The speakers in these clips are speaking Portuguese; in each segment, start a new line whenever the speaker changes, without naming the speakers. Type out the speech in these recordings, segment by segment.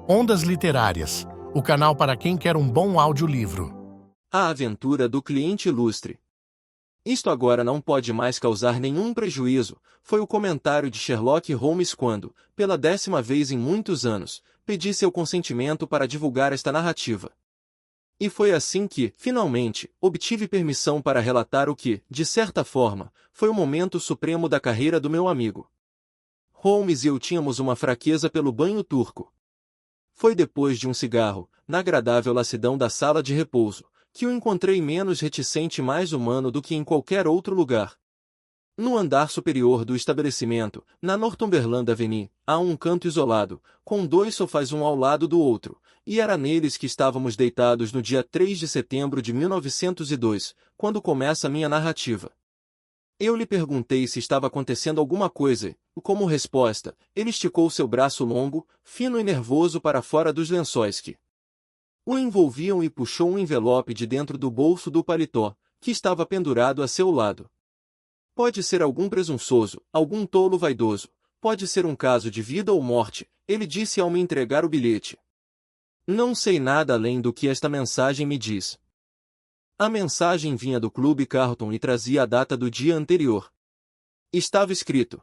Ondas Literárias, o canal para quem quer um bom audiolivro.
A aventura do cliente ilustre. Isto agora não pode mais causar nenhum prejuízo, foi o comentário de Sherlock Holmes quando, pela 10ª vez em muitos anos, pedi seu consentimento para divulgar esta narrativa. E foi assim que, finalmente, obtive permissão para relatar o que, de certa forma, foi o momento supremo da carreira do meu amigo. Holmes e eu tínhamos uma fraqueza pelo banho turco. Foi depois de um cigarro, na agradável lassidão da sala de repouso, que o encontrei menos reticente e mais humano do que em qualquer outro lugar. No andar superior do estabelecimento, na Northumberland Avenue, há um canto isolado, com 2 sofás um ao lado do outro, e era neles que estávamos deitados no dia 3 de setembro de 1902, quando começa minha narrativa. Eu lhe perguntei se estava acontecendo alguma coisa e, como resposta, ele esticou seu braço longo, fino e nervoso para fora dos lençóis que o envolviam e puxou um envelope de dentro do bolso do paletó, que estava pendurado a seu lado. Pode ser algum presunçoso, algum tolo vaidoso, pode ser um caso de vida ou morte, ele disse ao me entregar o bilhete. Não sei nada além do que esta mensagem me diz. A mensagem vinha do Clube Carlton e trazia a data do dia anterior. Estava escrito: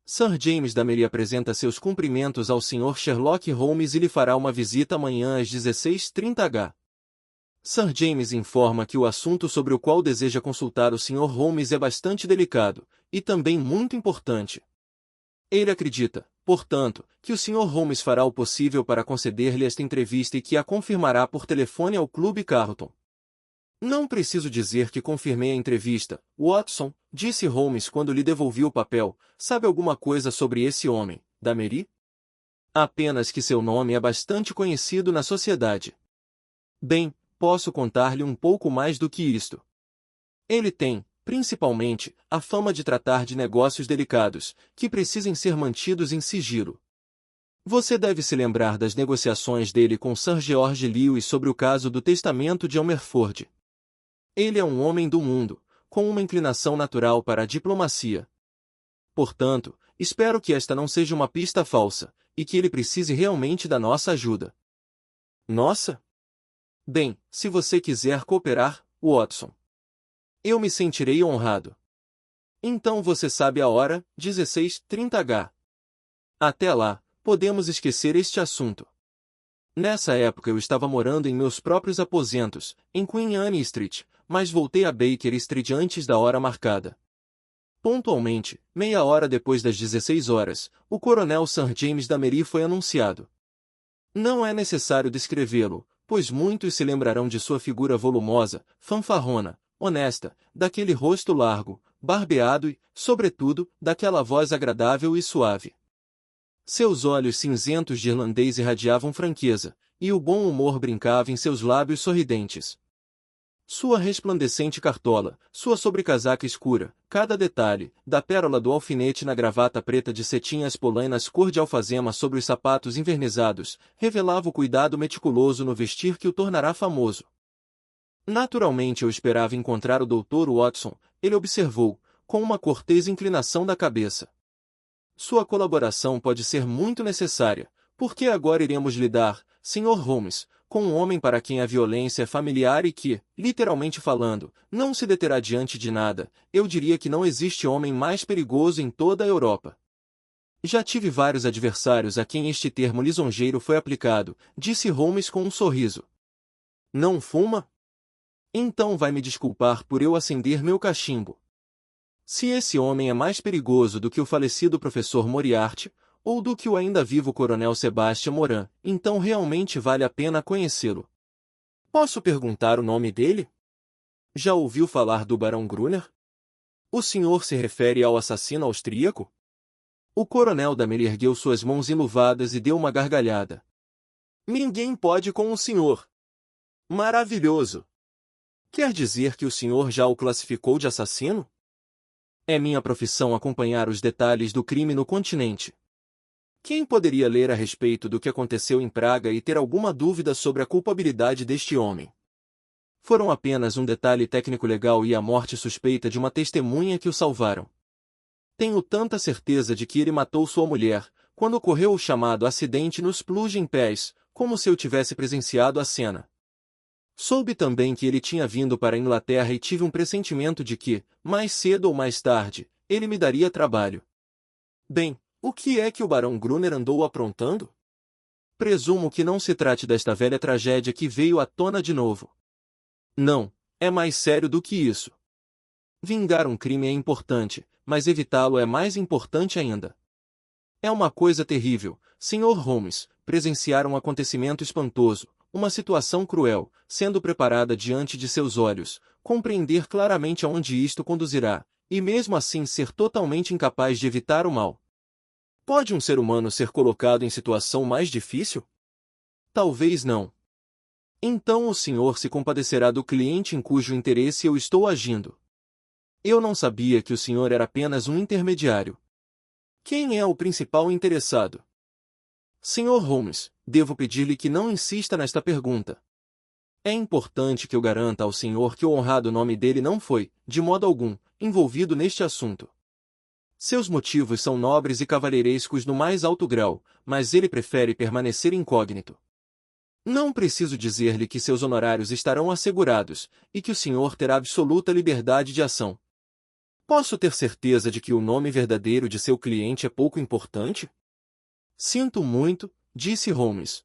Sir James Damery apresenta seus cumprimentos ao Sr. Sherlock Holmes e lhe fará uma visita amanhã às 16h30h. Sir James informa que o assunto sobre o qual deseja consultar o Sr. Holmes é bastante delicado, e também muito importante. Ele acredita, portanto, que o Sr. Holmes fará o possível para conceder-lhe esta entrevista e que a confirmará por telefone ao Clube Carlton. Não preciso dizer que confirmei a entrevista, Watson, disse Holmes quando lhe devolvi o papel. Sabe alguma coisa sobre esse homem, Damery? Apenas que seu nome é bastante conhecido na sociedade. Bem, posso contar-lhe um pouco mais do que isto. Ele tem, principalmente, a fama de tratar de negócios delicados, que precisem ser mantidos em sigilo. Você deve se lembrar das negociações dele com Sir George Lewis sobre o caso do testamento de Amerford. Ele é um homem do mundo, com uma inclinação natural para a diplomacia. Portanto, espero que esta não seja uma pista falsa, e que ele precise realmente da nossa ajuda. Nossa? Bem, se você quiser cooperar, Watson, eu me sentirei honrado. Então você sabe a hora, 16h30h. Até lá, podemos esquecer este assunto. Nessa época eu estava morando em meus próprios aposentos, em Queen Anne Street, mas voltei a Baker Street antes da hora marcada. Pontualmente, meia hora depois das 16h, o coronel Sir James Damery foi anunciado. Não é necessário descrevê-lo, pois muitos se lembrarão de sua figura volumosa, fanfarrona, honesta, daquele rosto largo, barbeado e, sobretudo, daquela voz agradável e suave. Seus olhos cinzentos de irlandês irradiavam franqueza, e o bom humor brincava em seus lábios sorridentes. Sua resplandecente cartola, sua sobrecasaca escura, cada detalhe, da pérola do alfinete na gravata preta de cetim às polainas cor de alfazema sobre os sapatos envernizados, revelava o cuidado meticuloso no vestir que o tornará famoso. Naturalmente eu esperava encontrar o Dr. Watson, ele observou, com uma cortês inclinação da cabeça. Sua colaboração pode ser muito necessária, porque agora iremos lidar, Sr. Holmes, com um homem para quem a violência é familiar e que, literalmente falando, não se deterá diante de nada. Eu diria que não existe homem mais perigoso em toda a Europa. Já tive vários adversários a quem este termo lisonjeiro foi aplicado, disse Holmes com um sorriso. Não fuma? Então vai me desculpar por eu acender meu cachimbo. Se esse homem é mais perigoso do que o falecido professor Moriarty, ou do que o ainda vivo coronel Sebastian Moran, então realmente vale a pena conhecê-lo. Posso perguntar o nome dele? Já ouviu falar do Barão Gruner? O senhor se refere ao assassino austríaco? O coronel Damery ergueu suas mãos enluvadas e deu uma gargalhada. Ninguém pode com o senhor. Maravilhoso! Quer dizer que o senhor já o classificou de assassino? É minha profissão acompanhar os detalhes do crime no continente. Quem poderia ler a respeito do que aconteceu em Praga e ter alguma dúvida sobre a culpabilidade deste homem? Foram apenas um detalhe técnico-legal e a morte suspeita de uma testemunha que o salvaram. Tenho tanta certeza de que ele matou sua mulher, quando ocorreu o chamado acidente nos Plugin Pés, como se eu tivesse presenciado a cena. Soube também que ele tinha vindo para a Inglaterra e tive um pressentimento de que, mais cedo ou mais tarde, ele me daria trabalho. Bem, o que é que o Barão Gruner andou aprontando? Presumo que não se trate desta velha tragédia que veio à tona de novo. Não, é mais sério do que isso. Vingar um crime é importante, mas evitá-lo é mais importante ainda. É uma coisa terrível, Sr. Holmes, presenciar um acontecimento espantoso, uma situação cruel, sendo preparada diante de seus olhos, compreender claramente aonde isto conduzirá, e mesmo assim ser totalmente incapaz de evitar o mal. Pode um ser humano ser colocado em situação mais difícil? Talvez não. Então o senhor se compadecerá do cliente em cujo interesse eu estou agindo. Eu não sabia que o senhor era apenas um intermediário. Quem é o principal interessado? Sr. Holmes, devo pedir-lhe que não insista nesta pergunta. É importante que eu garanta ao senhor que o honrado nome dele não foi, de modo algum, envolvido neste assunto. Seus motivos são nobres e cavalheirescos no mais alto grau, mas ele prefere permanecer incógnito. Não preciso dizer-lhe que seus honorários estarão assegurados, e que o senhor terá absoluta liberdade de ação. Posso ter certeza de que o nome verdadeiro de seu cliente é pouco importante? Sinto muito, disse Holmes.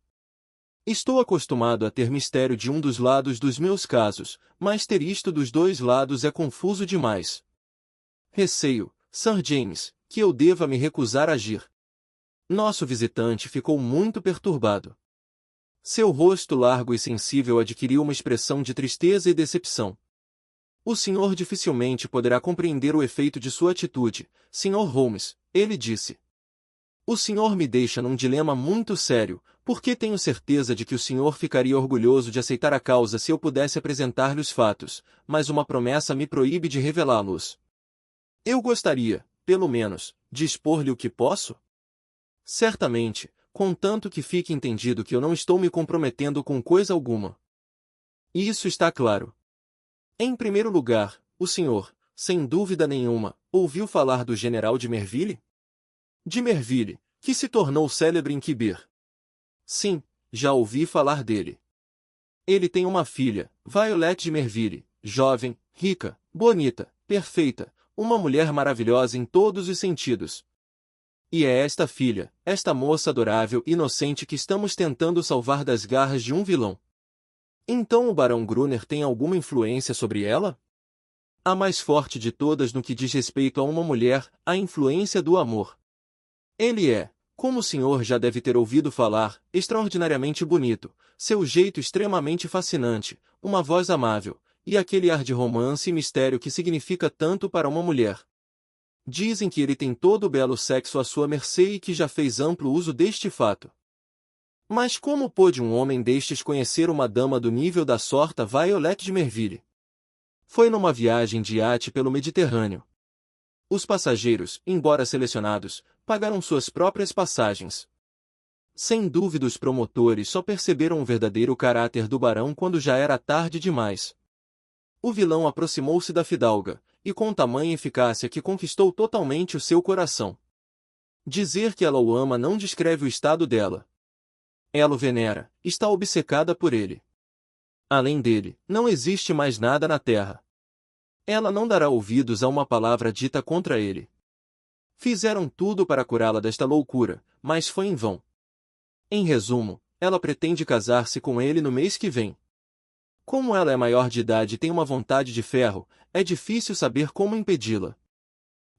Estou acostumado a ter mistério de um dos lados dos meus casos, mas ter isto dos dois lados é confuso demais. Receio, Sir James, que eu deva me recusar a agir. Nosso visitante ficou muito perturbado. Seu rosto largo e sensível adquiriu uma expressão de tristeza e decepção. O senhor dificilmente poderá compreender o efeito de sua atitude, Sr. Holmes, ele disse. O senhor me deixa num dilema muito sério, porque tenho certeza de que o senhor ficaria orgulhoso de aceitar a causa se eu pudesse apresentar-lhe os fatos, mas uma promessa me proíbe de revelá-los. Eu gostaria, pelo menos, de expor-lhe o que posso? Certamente, contanto que fique entendido que eu não estou me comprometendo com coisa alguma. Isso está claro. Em primeiro lugar, o senhor, sem dúvida nenhuma, ouviu falar do general de Merville? De Merville, que se tornou célebre em Quibir. Sim, já ouvi falar dele. Ele tem uma filha, Violet de Merville, jovem, rica, bonita, perfeita, uma mulher maravilhosa em todos os sentidos. E é esta filha, esta moça adorável e inocente que estamos tentando salvar das garras de um vilão. Então o Barão Gruner tem alguma influência sobre ela? A mais forte de todas no que diz respeito a uma mulher, a influência do amor. Ele é, como o senhor já deve ter ouvido falar, extraordinariamente bonito, seu jeito extremamente fascinante, uma voz amável, e aquele ar de romance e mistério que significa tanto para uma mulher. Dizem que ele tem todo o belo sexo à sua mercê e que já fez amplo uso deste fato. Mas como pôde um homem destes conhecer uma dama do nível da sorta Violet de Merville? Foi numa viagem de iate pelo Mediterrâneo. Os passageiros, embora selecionados, pagaram suas próprias passagens. Sem dúvida os promotores só perceberam o verdadeiro caráter do barão quando já era tarde demais. O vilão aproximou-se da fidalga, e com tamanha eficácia que conquistou totalmente o seu coração. Dizer que ela o ama não descreve o estado dela. Ela o venera, está obcecada por ele. Além dele, não existe mais nada na terra. Ela não dará ouvidos a uma palavra dita contra ele. Fizeram tudo para curá-la desta loucura, mas foi em vão. Em resumo, ela pretende casar-se com ele no mês que vem. Como ela é maior de idade e tem uma vontade de ferro, é difícil saber como impedi-la.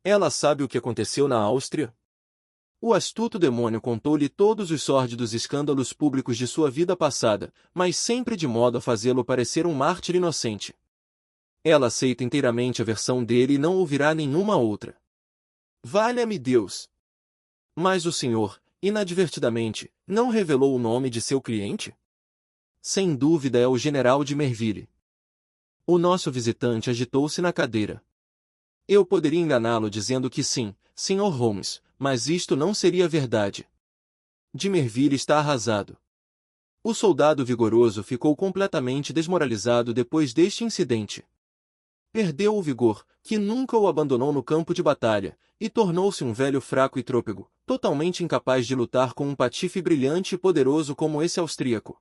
Ela sabe o que aconteceu na Áustria? O astuto demônio contou-lhe todos os sórdidos escândalos públicos de sua vida passada, mas sempre de modo a fazê-lo parecer um mártir inocente. Ela aceita inteiramente a versão dele e não ouvirá nenhuma outra. Valha-me Deus! Mas o senhor, inadvertidamente, não revelou o nome de seu cliente? Sem dúvida é o general de Merville. O nosso visitante agitou-se na cadeira. Eu poderia enganá-lo dizendo que sim, Sr. Holmes, mas isto não seria verdade. De Merville está arrasado. O soldado vigoroso ficou completamente desmoralizado depois deste incidente. Perdeu o vigor, que nunca o abandonou no campo de batalha, e tornou-se um velho fraco e trôpego, totalmente incapaz de lutar com um patife brilhante e poderoso como esse austríaco.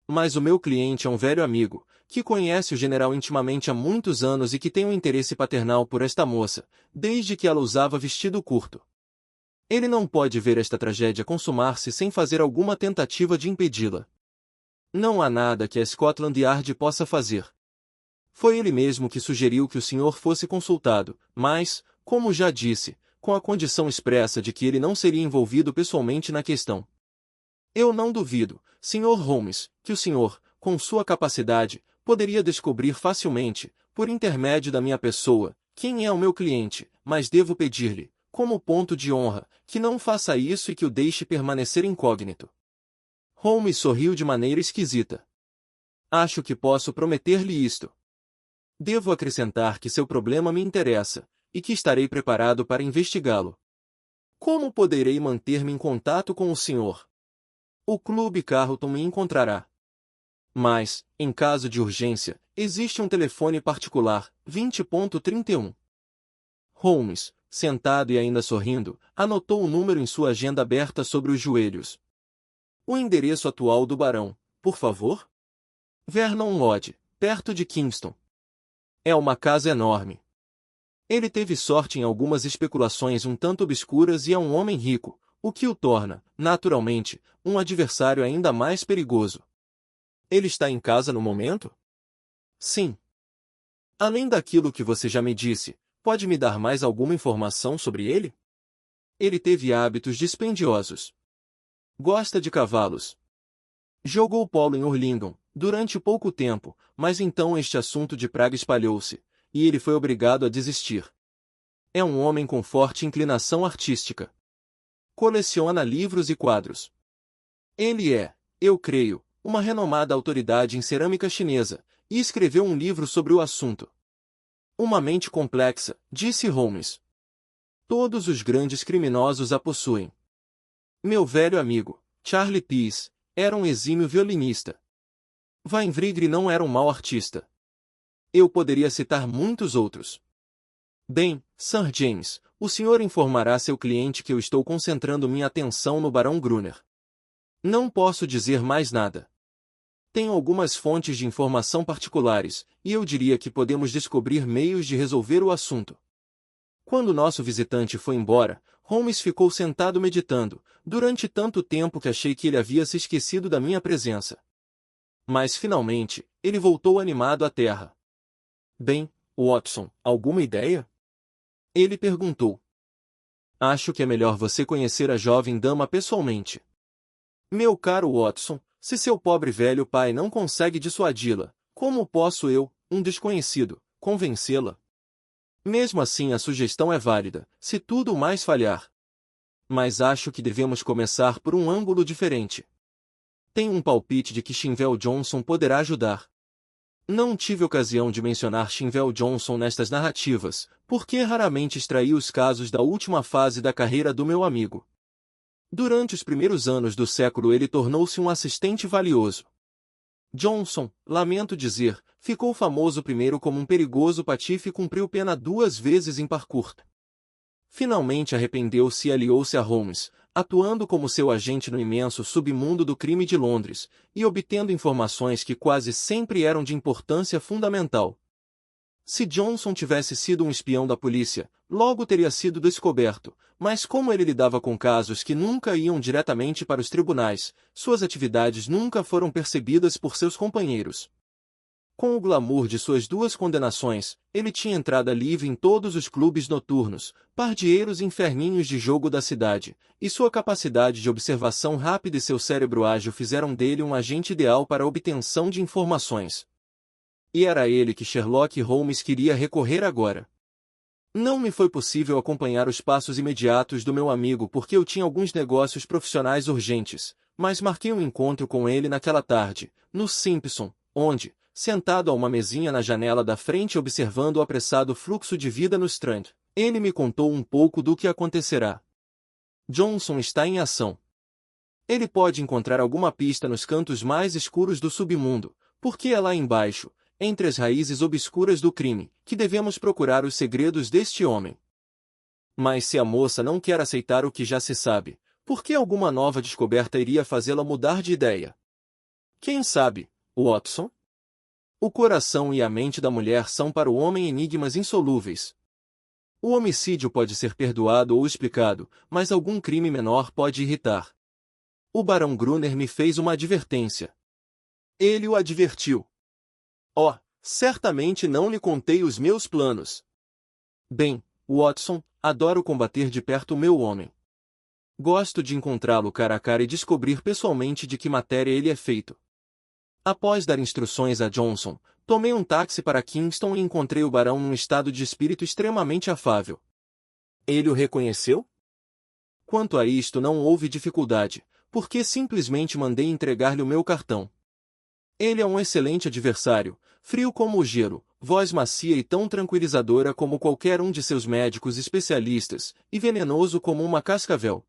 Mas o meu cliente é um velho amigo, que conhece o general intimamente há muitos anos e que tem um interesse paternal por esta moça, desde que ela usava vestido curto. Ele não pode ver esta tragédia consumar-se sem fazer alguma tentativa de impedi-la. Não há nada que a Scotland Yard possa fazer. Foi ele mesmo que sugeriu que o senhor fosse consultado, mas, como já disse, com a condição expressa de que ele não seria envolvido pessoalmente na questão. Eu não duvido, Sr. Holmes, que o senhor, com sua capacidade, poderia descobrir facilmente, por intermédio da minha pessoa, quem é o meu cliente, mas devo pedir-lhe, como ponto de honra, que não faça isso e que o deixe permanecer incógnito. Holmes sorriu de maneira esquisita. Acho que posso prometer-lhe isto. Devo acrescentar que seu problema me interessa, e que estarei preparado para investigá-lo. Como poderei manter-me em contato com o senhor? O Clube Carlton me encontrará. Mas, em caso de urgência, existe um telefone particular, 20.31. Holmes, sentado e ainda sorrindo, anotou o número em sua agenda aberta sobre os joelhos. O endereço atual do barão, por favor? Vernon Lodge, perto de Kingston. É uma casa enorme. Ele teve sorte em algumas especulações um tanto obscuras e é um homem rico, o que o torna, naturalmente, um adversário ainda mais perigoso. Ele está em casa no momento? Sim. Além daquilo que você já me disse, pode me dar mais alguma informação sobre ele? Ele teve hábitos dispendiosos. Gosta de cavalos. Jogou polo em Hurlingham, durante pouco tempo, mas então este assunto de praga espalhou-se, e ele foi obrigado a desistir. É um homem com forte inclinação artística. Coleciona livros e quadros. Ele é, eu creio, uma renomada autoridade em cerâmica chinesa, e escreveu um livro sobre o assunto. Uma mente complexa, disse Holmes. Todos os grandes criminosos a possuem. Meu velho amigo, Charlie Peace, era um exímio violinista. Wainwright não era um mau artista. Eu poderia citar muitos outros. Bem, Sir James, o senhor informará seu cliente que eu estou concentrando minha atenção no Barão Gruner. Não posso dizer mais nada. Tenho algumas fontes de informação particulares, e eu diria que podemos descobrir meios de resolver o assunto. Quando nosso visitante foi embora, Holmes ficou sentado meditando, durante tanto tempo que achei que ele havia se esquecido da minha presença. Mas, finalmente, ele voltou animado à terra. Bem, Watson, alguma ideia? Ele perguntou. Acho que é melhor você conhecer a jovem dama pessoalmente. Meu caro Watson, se seu pobre velho pai não consegue dissuadi-la, como posso eu, um desconhecido, convencê-la? Mesmo assim a sugestão é válida, se tudo mais falhar. Mas acho que devemos começar por um ângulo diferente. Tenho um palpite de que Shinvel Johnson poderá ajudar. Não tive ocasião de mencionar Shinvel Johnson nestas narrativas, porque raramente extraí os casos da última fase da carreira do meu amigo. Durante os primeiros anos do século ele tornou-se um assistente valioso. Johnson, lamento dizer, ficou famoso primeiro como um perigoso patife e cumpriu pena 2 vezes em Parcourt. Finalmente arrependeu-se e aliou-se a Holmes, atuando como seu agente no imenso submundo do crime de Londres, e obtendo informações que quase sempre eram de importância fundamental. Se Johnson tivesse sido um espião da polícia, logo teria sido descoberto, mas como ele lidava com casos que nunca iam diretamente para os tribunais, suas atividades nunca foram percebidas por seus companheiros. Com o glamour de suas 2 condenações, ele tinha entrada livre em todos os clubes noturnos, pardieiros e inferninhos de jogo da cidade, e sua capacidade de observação rápida e seu cérebro ágil fizeram dele um agente ideal para a obtenção de informações. E era a ele que Sherlock Holmes queria recorrer agora. Não me foi possível acompanhar os passos imediatos do meu amigo porque eu tinha alguns negócios profissionais urgentes, mas marquei um encontro com ele naquela tarde, no Simpson, onde, sentado a uma mesinha na janela da frente observando o apressado fluxo de vida no Strand, ele me contou um pouco do que acontecerá. Johnson está em ação. Ele pode encontrar alguma pista nos cantos mais escuros do submundo, porque é lá embaixo, entre as raízes obscuras do crime, que devemos procurar os segredos deste homem. Mas se a moça não quer aceitar o que já se sabe, por que alguma nova descoberta iria fazê-la mudar de ideia? Quem sabe, Watson? O coração e a mente da mulher são para o homem enigmas insolúveis. O homicídio pode ser perdoado ou explicado, mas algum crime menor pode irritar. O barão Gruner me fez uma advertência. Ele o advertiu. Oh, certamente não lhe contei os meus planos. Bem, Watson, adoro combater de perto o meu homem. Gosto de encontrá-lo cara a cara e descobrir pessoalmente de que matéria ele é feito. Após dar instruções a Johnson, tomei um táxi para Kingston e encontrei o barão num estado de espírito extremamente afável. Ele o reconheceu? Quanto a isto não houve dificuldade, porque simplesmente mandei entregar-lhe o meu cartão. Ele é um excelente adversário, frio como o gelo, voz macia e tão tranquilizadora como qualquer um de seus médicos especialistas, e venenoso como uma cascavel.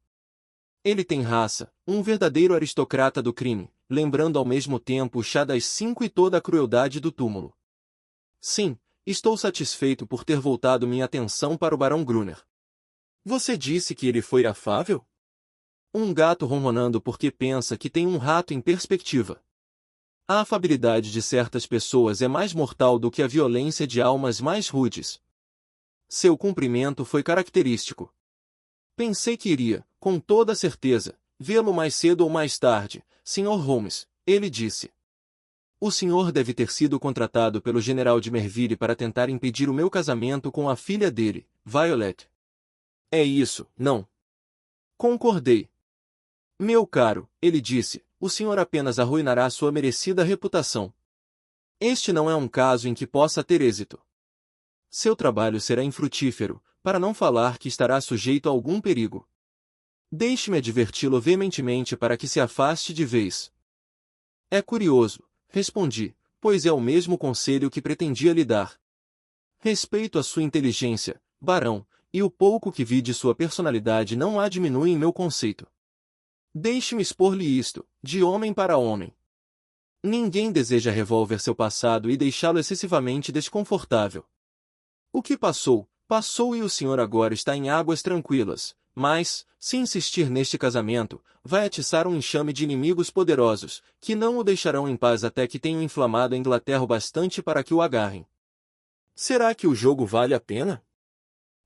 Ele tem raça, um verdadeiro aristocrata do crime, lembrando ao mesmo tempo o chá das 5 e toda a crueldade do túmulo. Sim, estou satisfeito por ter voltado minha atenção para o barão Gruner. Você disse que ele foi afável? Um gato ronronando porque pensa que tem um rato em perspectiva. A afabilidade de certas pessoas é mais mortal do que a violência de almas mais rudes. Seu cumprimento foi característico. Pensei que iria, com toda certeza, vê-lo mais cedo ou mais tarde, Sr. Holmes, ele disse. O senhor deve ter sido contratado pelo general de Merville para tentar impedir o meu casamento com a filha dele, Violet. É isso, não? Concordei. Meu caro, ele disse, o senhor apenas arruinará sua merecida reputação. Este não é um caso em que possa ter êxito. Seu trabalho será infrutífero, para não falar que estará sujeito a algum perigo. Deixe-me adverti-lo veementemente para que se afaste de vez. É curioso, respondi, pois é o mesmo conselho que pretendia lhe dar. Respeito a sua inteligência, barão, e o pouco que vi de sua personalidade não a diminui em meu conceito. Deixe-me expor-lhe isto, de homem para homem. Ninguém deseja revolver seu passado e deixá-lo excessivamente desconfortável. O que passou, passou e o senhor agora está em águas tranquilas, mas, se insistir neste casamento, vai atiçar um enxame de inimigos poderosos, que não o deixarão em paz até que tenham inflamado a Inglaterra o bastante para que o agarrem. Será que o jogo vale a pena?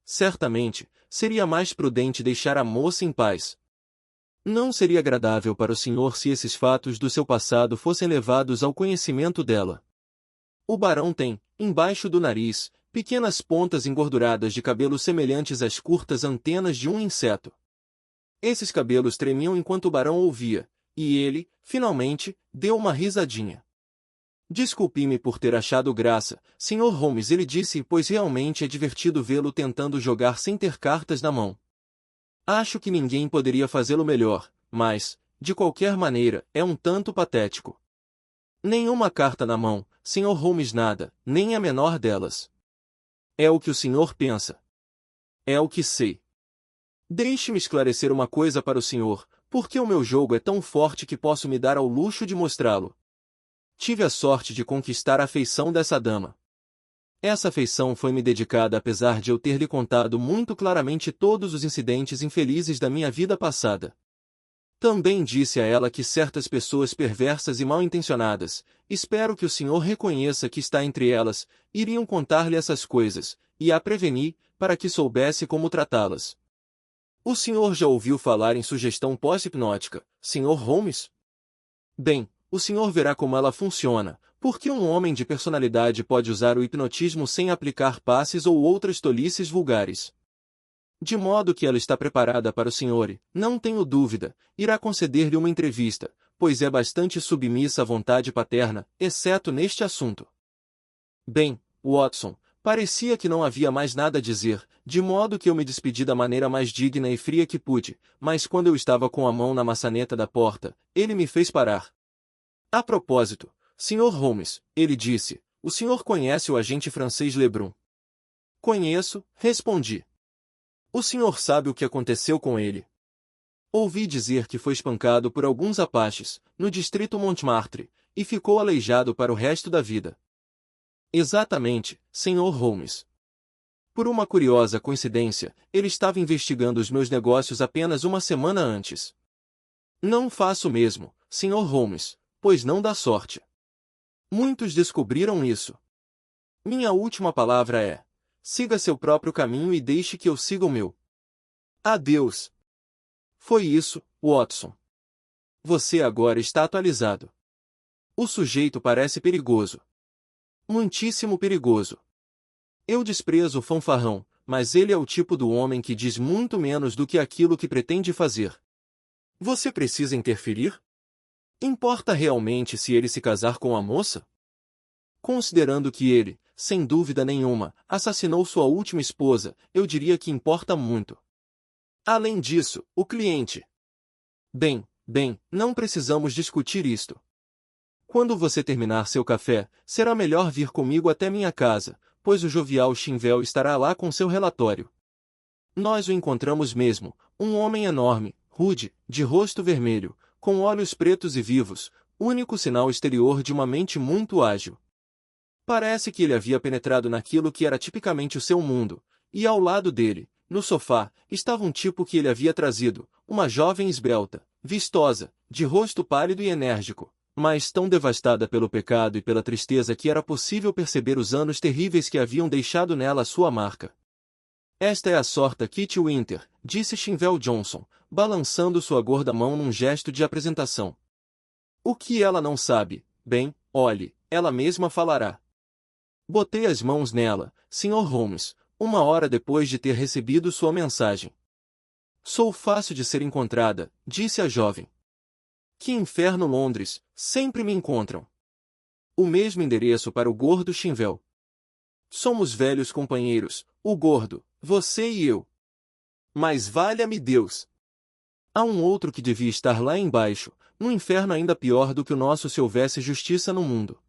Certamente, seria mais prudente deixar a moça em paz. Não seria agradável para o senhor se esses fatos do seu passado fossem levados ao conhecimento dela. O barão tem, embaixo do nariz, pequenas pontas engorduradas de cabelo semelhantes às curtas antenas de um inseto. Esses cabelos tremiam enquanto o barão ouvia, e ele, finalmente, deu uma risadinha. Desculpe-me por ter achado graça, Sr. Holmes, ele disse, pois realmente é divertido vê-lo tentando jogar sem ter cartas na mão. Acho que ninguém poderia fazê-lo melhor, mas, de qualquer maneira, é um tanto patético. Nenhuma carta na mão, Sr. Holmes, nada, nem a menor delas. É o que o senhor pensa. É o que sei. Deixe-me esclarecer uma coisa para o senhor, porque o meu jogo é tão forte que posso me dar ao luxo de mostrá-lo. Tive a sorte de conquistar a afeição dessa dama. Essa afeição foi-me dedicada apesar de eu ter lhe contado muito claramente todos os incidentes infelizes da minha vida passada. Também disse a ela que certas pessoas perversas e mal-intencionadas, espero que o senhor reconheça que está entre elas, iriam contar-lhe essas coisas, e a preveni, para que soubesse como tratá-las. O senhor já ouviu falar em sugestão pós-hipnótica, Sr. Holmes? Bem, o senhor verá como ela funciona, porque um homem de personalidade pode usar o hipnotismo sem aplicar passes ou outras tolices vulgares. De modo que ela está preparada para o senhor e, não tenho dúvida, irá conceder-lhe uma entrevista, pois é bastante submissa à vontade paterna, exceto neste assunto. Bem, Watson, parecia que não havia mais nada a dizer, de modo que eu me despedi da maneira mais digna e fria que pude, mas quando eu estava com a mão na maçaneta da porta, ele me fez parar. A propósito, Sr. Holmes, ele disse, o senhor conhece o agente francês Lebrun? Conheço, respondi. O senhor sabe o que aconteceu com ele? Ouvi dizer que foi espancado por alguns apaches, no distrito Montmartre, e ficou aleijado para o resto da vida. Exatamente, Sr. Holmes. Por uma curiosa coincidência, ele estava investigando os meus negócios apenas uma semana antes. Não faço o mesmo, Sr. Holmes, pois não dá sorte. Muitos descobriram isso. Minha última palavra é: siga seu próprio caminho e deixe que eu siga o meu. Adeus. Foi isso, Watson. Você agora está atualizado. O sujeito parece perigoso. Muitíssimo perigoso. Eu desprezo o fanfarrão, mas ele é o tipo do homem que diz muito menos do que aquilo que pretende fazer. Você precisa interferir? Importa realmente se ele se casar com a moça? Considerando que ele, sem dúvida nenhuma, assassinou sua última esposa, eu diria que importa muito. Além disso, o cliente. Bem, não precisamos discutir isto. Quando você terminar seu café, será melhor vir comigo até minha casa, pois o jovial Chinvel estará lá com seu relatório. Nós o encontramos mesmo, um homem enorme, rude, de rosto vermelho, com olhos pretos e vivos, único sinal exterior de uma mente muito ágil. Parece que ele havia penetrado naquilo que era tipicamente o seu mundo, e ao lado dele, no sofá, estava um tipo que ele havia trazido, uma jovem esbelta, vistosa, de rosto pálido e enérgico, mas tão devastada pelo pecado e pela tristeza que era possível perceber os anos terríveis que haviam deixado nela a sua marca. Esta é a sorte Kitty Winter, disse Chinvel Johnson, balançando sua gorda mão num gesto de apresentação. O que ela não sabe, bem, olhe, ela mesma falará. Botei as mãos nela, Sr. Holmes, uma hora depois de ter recebido sua mensagem. Sou fácil de ser encontrada, disse a jovem. Que inferno, Londres, sempre me encontram. O mesmo endereço para o gordo Chinvel. Somos velhos companheiros, o gordo, você e eu. Mas valha-me Deus! Há um outro que devia estar lá embaixo, num inferno ainda pior do que o nosso se houvesse justiça no mundo.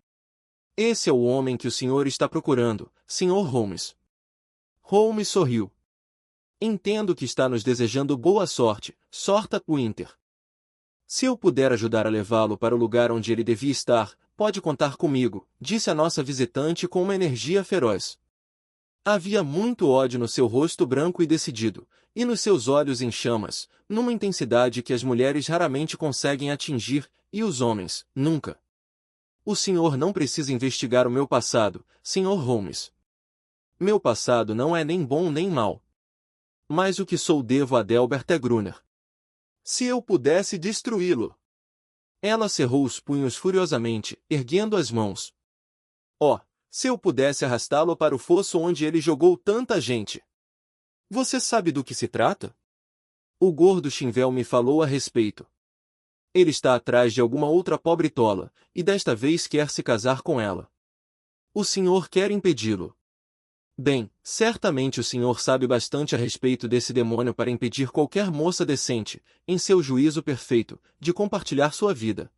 Esse é o homem que o senhor está procurando, Sr. Holmes. Holmes sorriu. Entendo que está nos desejando boa sorte, Sorta Winter. Se eu puder ajudar a levá-lo para o lugar onde ele devia estar, pode contar comigo, disse a nossa visitante com uma energia feroz. Havia muito ódio no seu rosto branco e decidido, e nos seus olhos em chamas, numa intensidade que as mulheres raramente conseguem atingir, e os homens, nunca. O senhor não precisa investigar o meu passado, Sr. Holmes. Meu passado não é nem bom nem mau. Mas o que sou devo a Delbert é Gruner. Se eu pudesse destruí-lo. Ela cerrou os punhos furiosamente, erguendo as mãos. Oh, se eu pudesse arrastá-lo para o fosso onde ele jogou tanta gente. Você sabe do que se trata? O gordo Chinvel me falou a respeito. Ele está atrás de alguma outra pobre tola, e desta vez quer se casar com ela. O senhor quer impedi-lo. Bem, certamente o senhor sabe bastante a respeito desse demônio para impedir qualquer moça decente, em seu juízo perfeito, de compartilhar sua vida.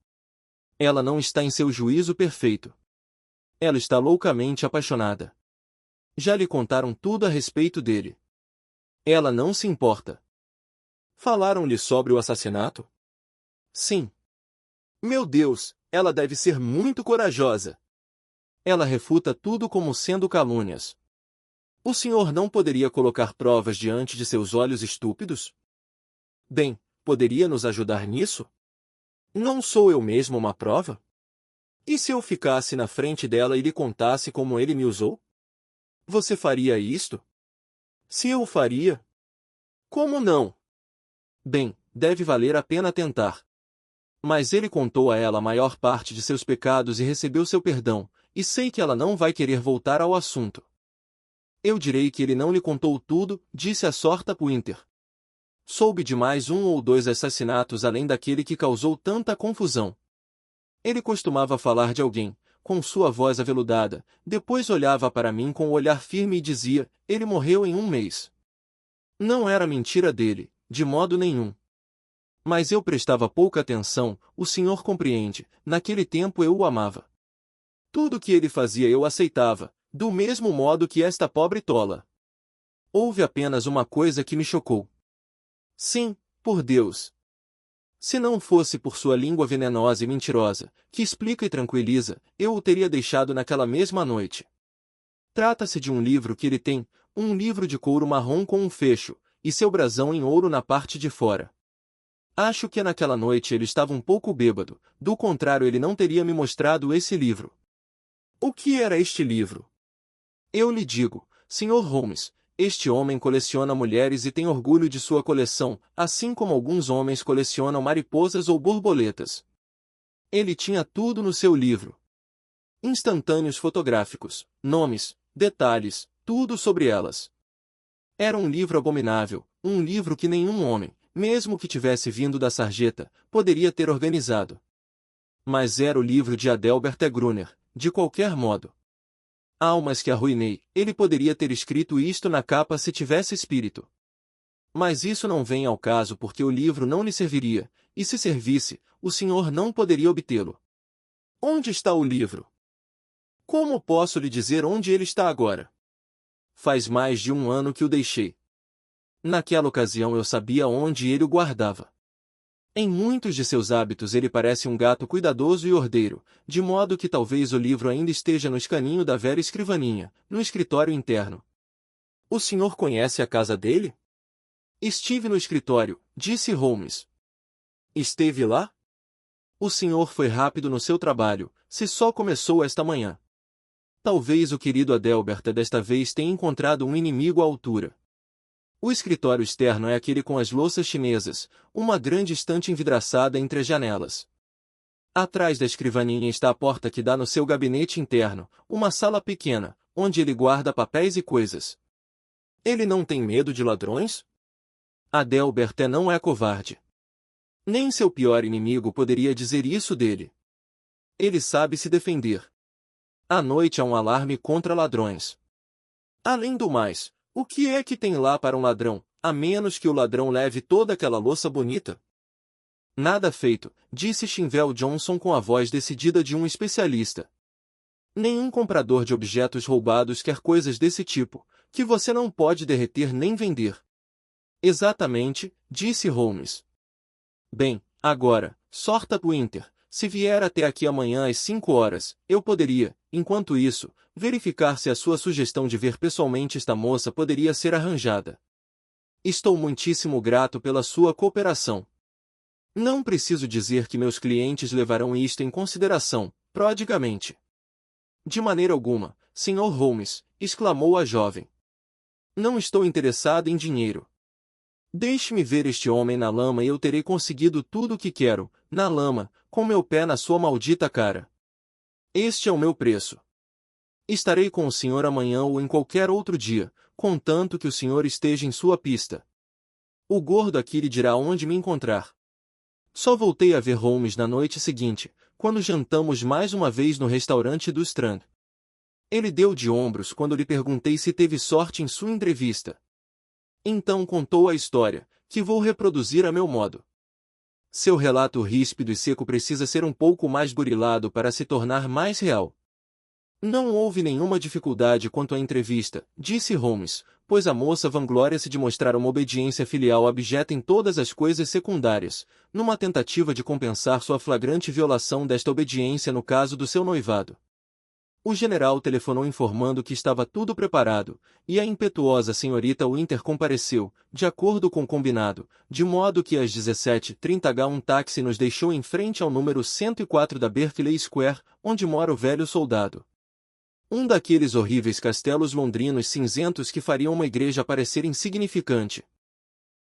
Ela não está em seu juízo perfeito. Ela está loucamente apaixonada. Já lhe contaram tudo a respeito dele. Ela não se importa. Falaram-lhe sobre o assassinato? Sim. Meu Deus, ela deve ser muito corajosa. Ela refuta tudo como sendo calúnias. O senhor não poderia colocar provas diante de seus olhos estúpidos? Bem, poderia nos ajudar nisso? Não sou eu mesmo uma prova? E se eu ficasse na frente dela e lhe contasse como ele me usou? Você faria isto? Se eu o faria? Como não? Bem, deve valer a pena tentar. Mas ele contou a ela a maior parte de seus pecados e recebeu seu perdão, e sei que ela não vai querer voltar ao assunto. Eu direi que ele não lhe contou tudo, disse a Sorta Winter. Soube de mais um ou dois assassinatos além daquele que causou tanta confusão. Ele costumava falar de alguém, com sua voz aveludada, depois olhava para mim com o olhar firme e dizia, ele morreu em 1 mês. Não era mentira dele, de modo nenhum. Mas eu prestava pouca atenção, o senhor compreende, naquele tempo eu o amava. Tudo o que ele fazia eu aceitava, do mesmo modo que esta pobre tola. Houve apenas uma coisa que me chocou. Sim, por Deus. Se não fosse por sua língua venenosa e mentirosa, que explica e tranquiliza, eu o teria deixado naquela mesma noite. Trata-se de um livro que ele tem, um livro de couro marrom com um fecho, e seu brasão em ouro na parte de fora. Acho que naquela noite ele estava um pouco bêbado, do contrário ele não teria me mostrado esse livro. O que era este livro? Eu lhe digo, Sr. Holmes, este homem coleciona mulheres e tem orgulho de sua coleção, assim como alguns homens colecionam mariposas ou borboletas. Ele tinha tudo no seu livro. Instantâneos fotográficos, nomes, detalhes, tudo sobre elas. Era um livro abominável, um livro que nenhum homem, mesmo que tivesse vindo da sarjeta, poderia ter organizado. Mas era o livro de Adelbert E. Gruner, de qualquer modo. Almas que arruinei, ele poderia ter escrito isto na capa se tivesse espírito. Mas isso não vem ao caso porque o livro não lhe serviria, e se servisse, o senhor não poderia obtê-lo. Onde está o livro? Como posso lhe dizer onde ele está agora? Faz mais de 1 ano que o deixei. Naquela ocasião eu sabia onde ele o guardava. Em muitos de seus hábitos ele parece um gato cuidadoso e ordeiro, de modo que talvez o livro ainda esteja no escaninho da velha escrivaninha, no escritório interno. O senhor conhece a casa dele? Estive no escritório, disse Holmes. Esteve lá? O senhor foi rápido no seu trabalho, se só começou esta manhã. Talvez o querido Adelbert desta vez tenha encontrado um inimigo à altura. O escritório externo é aquele com as louças chinesas, uma grande estante envidraçada entre as janelas. Atrás da escrivaninha está a porta que dá no seu gabinete interno, uma sala pequena, onde ele guarda papéis e coisas. Ele não tem medo de ladrões? Adelbert não é covarde. Nem seu pior inimigo poderia dizer isso dele. Ele sabe se defender. À noite há um alarme contra ladrões. Além do mais, o que é que tem lá para um ladrão, a menos que o ladrão leve toda aquela louça bonita? Nada feito, disse Shinvel Johnson com a voz decidida de um especialista. Nenhum comprador de objetos roubados quer coisas desse tipo, que você não pode derreter nem vender. Exatamente, disse Holmes. Bem, agora, Sorta Winter, se vier até aqui amanhã às 5 horas, eu poderia, enquanto isso, verificar se a sua sugestão de ver pessoalmente esta moça poderia ser arranjada. Estou muitíssimo grato pela sua cooperação. Não preciso dizer que meus clientes levarão isto em consideração, prodigamente. De maneira alguma, Sr. Holmes, exclamou a jovem. Não estou interessado em dinheiro. Deixe-me ver este homem na lama e eu terei conseguido tudo o que quero, na lama, com meu pé na sua maldita cara. Este é o meu preço. Estarei com o senhor amanhã ou em qualquer outro dia, contanto que o senhor esteja em sua pista. O gordo aqui lhe dirá onde me encontrar. Só voltei a ver Holmes na noite seguinte, quando jantamos mais uma vez no restaurante do Strand. Ele deu de ombros quando lhe perguntei se teve sorte em sua entrevista. Então contou a história, que vou reproduzir a meu modo. Seu relato ríspido e seco precisa ser um pouco mais burilado para se tornar mais real. Não houve nenhuma dificuldade quanto à entrevista, disse Holmes, pois a moça vanglória-se de mostrar uma obediência filial abjeta em todas as coisas secundárias, numa tentativa de compensar sua flagrante violação desta obediência no caso do seu noivado. O general telefonou informando que estava tudo preparado, e a impetuosa senhorita Winter compareceu, de acordo com o combinado, de modo que às 17h30 um táxi nos deixou em frente ao número 104 da Berkeley Square, onde mora o velho soldado. Um daqueles horríveis castelos londrinos cinzentos que fariam uma igreja parecer insignificante.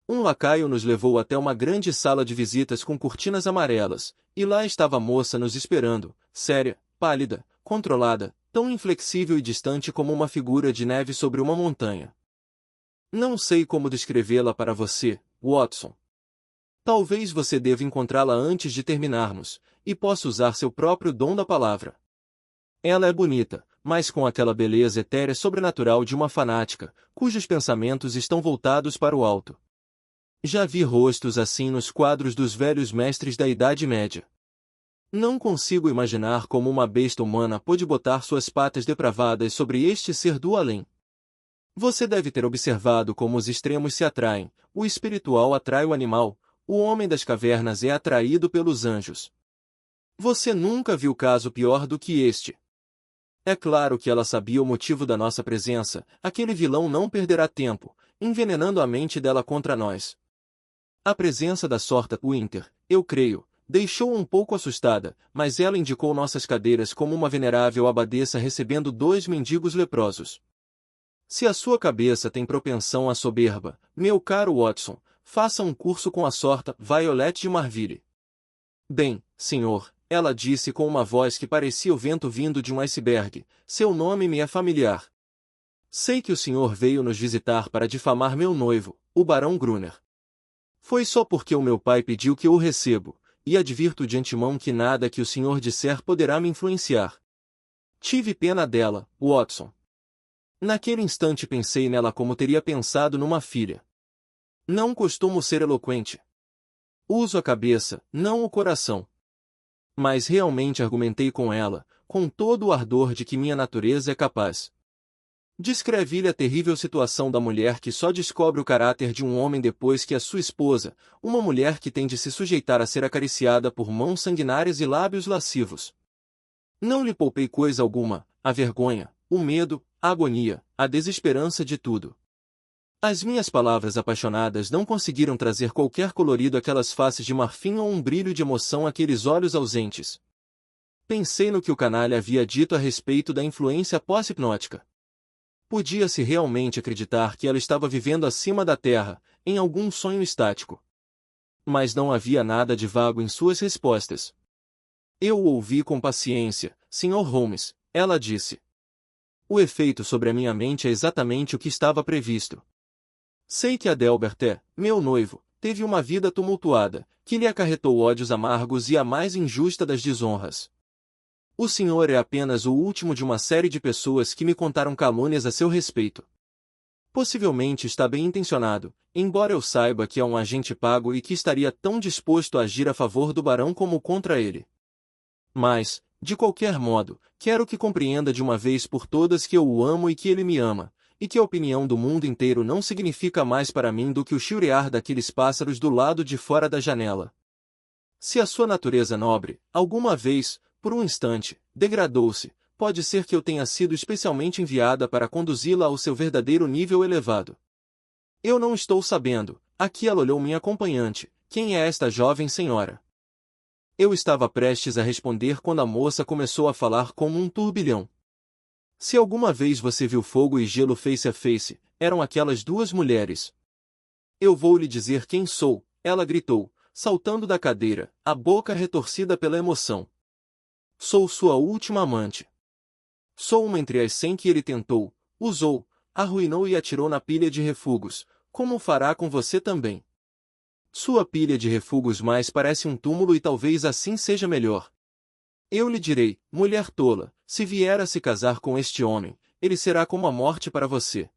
Um lacaio nos levou até uma grande sala de visitas com cortinas amarelas, e lá estava a moça nos esperando, séria, pálida, controlada, tão inflexível e distante como uma figura de neve sobre uma montanha. Não sei como descrevê-la para você, Watson. Talvez você deva encontrá-la antes de terminarmos, e possa usar seu próprio dom da palavra. Ela é bonita, mas com aquela beleza etérea sobrenatural de uma fanática, cujos pensamentos estão voltados para o alto. Já vi rostos assim nos quadros dos velhos mestres da Idade Média. Não consigo imaginar como uma besta humana pôde botar suas patas depravadas sobre este ser do além. Você deve ter observado como os extremos se atraem, o espiritual atrai o animal, o homem das cavernas é atraído pelos anjos. Você nunca viu caso pior do que este. É claro que ela sabia o motivo da nossa presença, aquele vilão não perderá tempo, envenenando a mente dela contra nós. A presença da Sorta Winter, eu creio, deixou-a um pouco assustada, mas ela indicou nossas cadeiras como uma venerável abadesa recebendo 2 mendigos leprosos. Se a sua cabeça tem propensão à soberba, meu caro Watson, faça um curso com a Sorta Violet de Marville. Bem, senhor, ela disse com uma voz que parecia o vento vindo de um iceberg, seu nome me é familiar. Sei que o senhor veio nos visitar para difamar meu noivo, o barão Gruner. Foi só porque o meu pai pediu que eu o recebo, e advirto de antemão que nada que o senhor disser poderá me influenciar. Tive pena dela, Watson. Naquele instante pensei nela como teria pensado numa filha. Não costumo ser eloquente. Uso a cabeça, não o coração. Mas realmente argumentei com ela, com todo o ardor de que minha natureza é capaz. Descrevi-lhe a terrível situação da mulher que só descobre o caráter de um homem depois que a sua esposa, uma mulher que tem de se sujeitar a ser acariciada por mãos sanguinárias e lábios lascivos. Não lhe poupei coisa alguma, a vergonha, o medo, a agonia, a desesperança de tudo. As minhas palavras apaixonadas não conseguiram trazer qualquer colorido àquelas faces de marfim ou um brilho de emoção àqueles olhos ausentes. Pensei no que o canalha havia dito a respeito da influência pós-hipnótica. Podia-se realmente acreditar que ela estava vivendo acima da terra, em algum sonho estático. Mas não havia nada de vago em suas respostas. Eu o ouvi com paciência, Sr. Holmes, ela disse. O efeito sobre a minha mente é exatamente o que estava previsto. Sei que Adelbert meu noivo, teve uma vida tumultuada, que lhe acarretou ódios amargos e a mais injusta das desonras. O senhor é apenas o último de uma série de pessoas que me contaram calúnias a seu respeito. Possivelmente está bem intencionado, embora eu saiba que é um agente pago e que estaria tão disposto a agir a favor do barão como contra ele. Mas, de qualquer modo, quero que compreenda de uma vez por todas que eu o amo e que ele me ama, e que a opinião do mundo inteiro não significa mais para mim do que o chiurear daqueles pássaros do lado de fora da janela. Se a sua natureza nobre, alguma vez, por um instante, degradou-se, pode ser que eu tenha sido especialmente enviada para conduzi-la ao seu verdadeiro nível elevado. Eu não estou sabendo, aqui ela olhou minha acompanhante, quem é esta jovem senhora? Eu estava prestes a responder quando a moça começou a falar como um turbilhão. Se alguma vez você viu fogo e gelo face a face, eram aquelas 2 mulheres. Eu vou lhe dizer quem sou, ela gritou, saltando da cadeira, a boca retorcida pela emoção. Sou sua última amante. Sou uma entre as 100 que ele tentou, usou, arruinou e atirou na pilha de refugos, como fará com você também. Sua pilha de refugos mais parece um túmulo e talvez assim seja melhor. Eu lhe direi, mulher tola, se vier a se casar com este homem, ele será como a morte para você.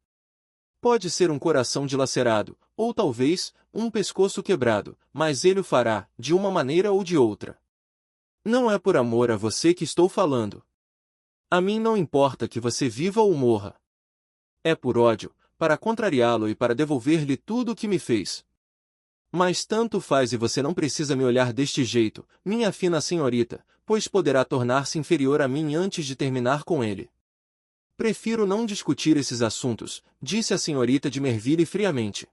Pode ser um coração dilacerado, ou talvez, um pescoço quebrado, mas ele o fará, de uma maneira ou de outra. Não é por amor a você que estou falando. A mim não importa que você viva ou morra. É por ódio, para contrariá-lo e para devolver-lhe tudo o que me fez. Mas tanto faz e você não precisa me olhar deste jeito, minha fina senhorita, pois poderá tornar-se inferior a mim antes de terminar com ele. Prefiro não discutir esses assuntos, disse a senhorita de Merville friamente.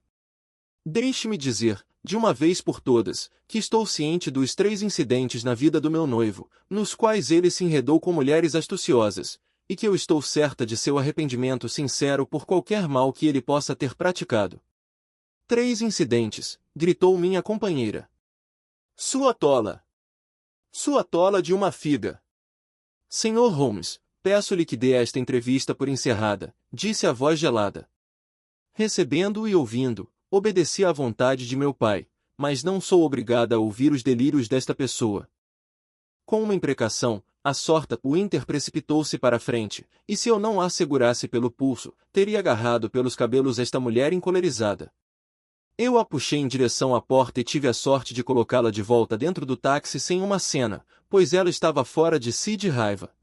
Deixe-me dizer, de uma vez por todas, que estou ciente dos 3 incidentes na vida do meu noivo, nos quais ele se enredou com mulheres astuciosas, e que eu estou certa de seu arrependimento sincero por qualquer mal que ele possa ter praticado. 3 incidentes, gritou minha companheira. Sua tola! Sua tola de uma figa! Senhor Holmes, peço-lhe que dê esta entrevista por encerrada, disse a voz gelada. Recebendo e ouvindo, obedeci à vontade de meu pai, mas não sou obrigada a ouvir os delírios desta pessoa. Com uma imprecação, a Sorta Winter precipitou-se para a frente, e se eu não a segurasse pelo pulso, teria agarrado pelos cabelos esta mulher encolerizada. Eu a puxei em direção à porta e tive a sorte de colocá-la de volta dentro do táxi sem uma cena, pois ela estava fora de si de raiva.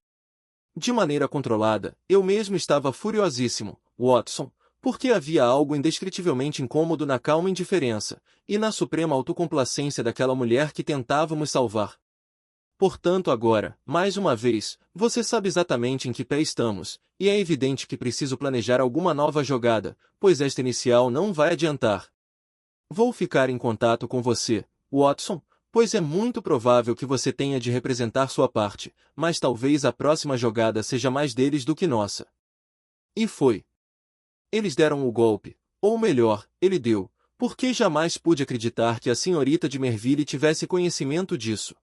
De maneira controlada, eu mesmo estava furiosíssimo, Watson, porque havia algo indescritivelmente incômodo na calma indiferença, e na suprema autocomplacência daquela mulher que tentávamos salvar. Portanto agora, mais uma vez, você sabe exatamente em que pé estamos, e é evidente que preciso planejar alguma nova jogada, pois esta inicial não vai adiantar. Vou ficar em contato com você, Watson, pois é muito provável que você tenha de representar sua parte, mas talvez a próxima jogada seja mais deles do que nossa. E foi. Eles deram o golpe, ou melhor, ele deu, porque jamais pude acreditar que a senhorita de Merville tivesse conhecimento disso.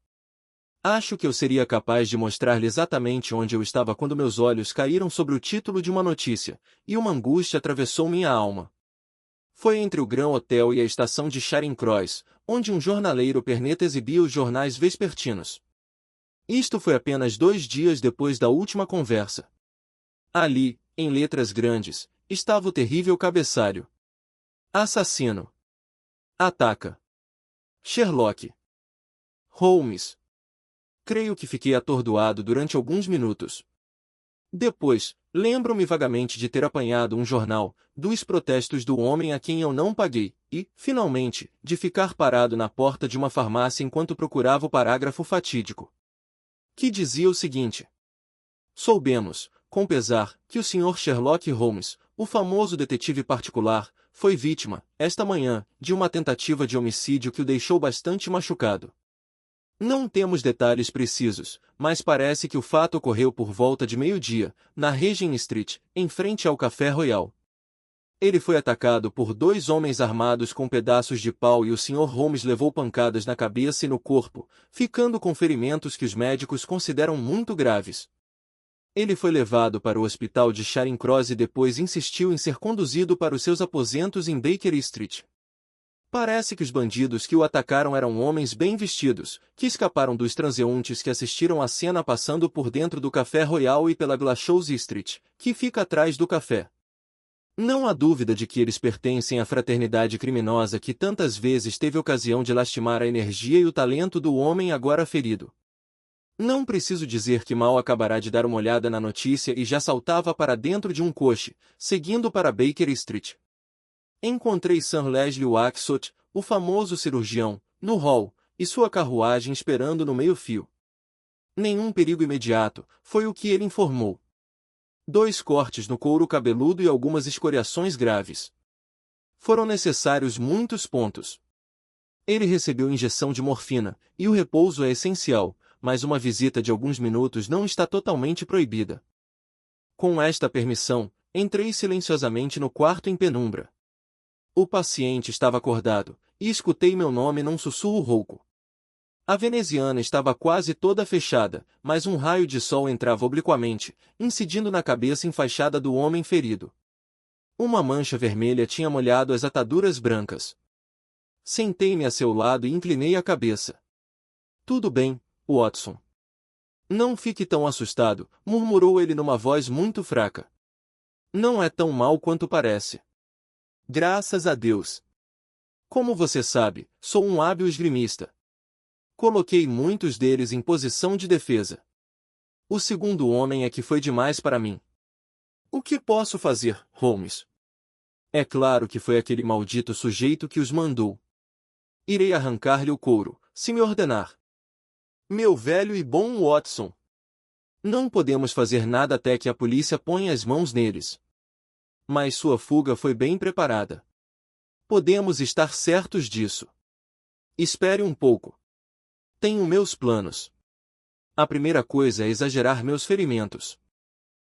Acho que eu seria capaz de mostrar-lhe exatamente onde eu estava quando meus olhos caíram sobre o título de uma notícia, e uma angústia atravessou minha alma. Foi entre o Grand Hotel e a estação de Charing Cross, onde um jornaleiro perneta exibia os jornais vespertinos. Isto foi apenas 2 dias depois da última conversa. Ali, em letras grandes, estava o terrível cabeçalho. Assassino. Ataca. Sherlock Holmes. Creio que fiquei atordoado durante alguns minutos. Depois, lembro-me vagamente de ter apanhado um jornal, dos protestos do homem a quem eu não paguei, e, finalmente, de ficar parado na porta de uma farmácia enquanto procurava o parágrafo fatídico. Que dizia o seguinte: soubemos, com pesar, que o Sr. Sherlock Holmes, o famoso detetive particular, foi vítima, esta manhã, de uma tentativa de homicídio que o deixou bastante machucado. Não temos detalhes precisos, mas parece que o fato ocorreu por volta de meio-dia, na Regent Street, em frente ao Café Royal. Ele foi atacado por 2 homens armados com pedaços de pau e o Sr. Holmes levou pancadas na cabeça e no corpo, ficando com ferimentos que os médicos consideram muito graves. Ele foi levado para o hospital de Charing Cross e depois insistiu em ser conduzido para os seus aposentos em Baker Street. Parece que os bandidos que o atacaram eram homens bem vestidos, que escaparam dos transeuntes que assistiram à cena passando por dentro do Café Royal e pela Glashowse Street, que fica atrás do café. Não há dúvida de que eles pertencem à fraternidade criminosa que tantas vezes teve ocasião de lastimar a energia e o talento do homem agora ferido. Não preciso dizer que mal acabará de dar uma olhada na notícia e já saltava para dentro de um coche, seguindo para Baker Street. Encontrei Sir Leslie Waxot, o famoso cirurgião, no hall, e sua carruagem esperando no meio-fio. Nenhum perigo imediato, foi o que ele informou. 2 cortes no couro cabeludo e algumas escoriações graves. Foram necessários muitos pontos. Ele recebeu injeção de morfina, e o repouso é essencial, mas uma visita de alguns minutos não está totalmente proibida. Com esta permissão, entrei silenciosamente no quarto em penumbra. O paciente estava acordado, e escutei meu nome num sussurro rouco. A veneziana estava quase toda fechada, mas um raio de sol entrava obliquamente, incidindo na cabeça enfaixada do homem ferido. Uma mancha vermelha tinha molhado as ataduras brancas. Sentei-me a seu lado e inclinei a cabeça. Tudo bem, Watson. Não fique tão assustado, murmurou ele numa voz muito fraca. Não é tão mal quanto parece. Graças a Deus. Como você sabe, sou um hábil esgrimista. Coloquei muitos deles em posição de defesa. O segundo homem é que foi demais para mim. O que posso fazer, Holmes? É claro que foi aquele maldito sujeito que os mandou. Irei arrancar-lhe o couro, se me ordenar. Meu velho e bom Watson. Não podemos fazer nada até que a polícia ponha as mãos neles. Mas sua fuga foi bem preparada. Podemos estar certos disso. Espere um pouco. Tenho meus planos. A primeira coisa é exagerar meus ferimentos.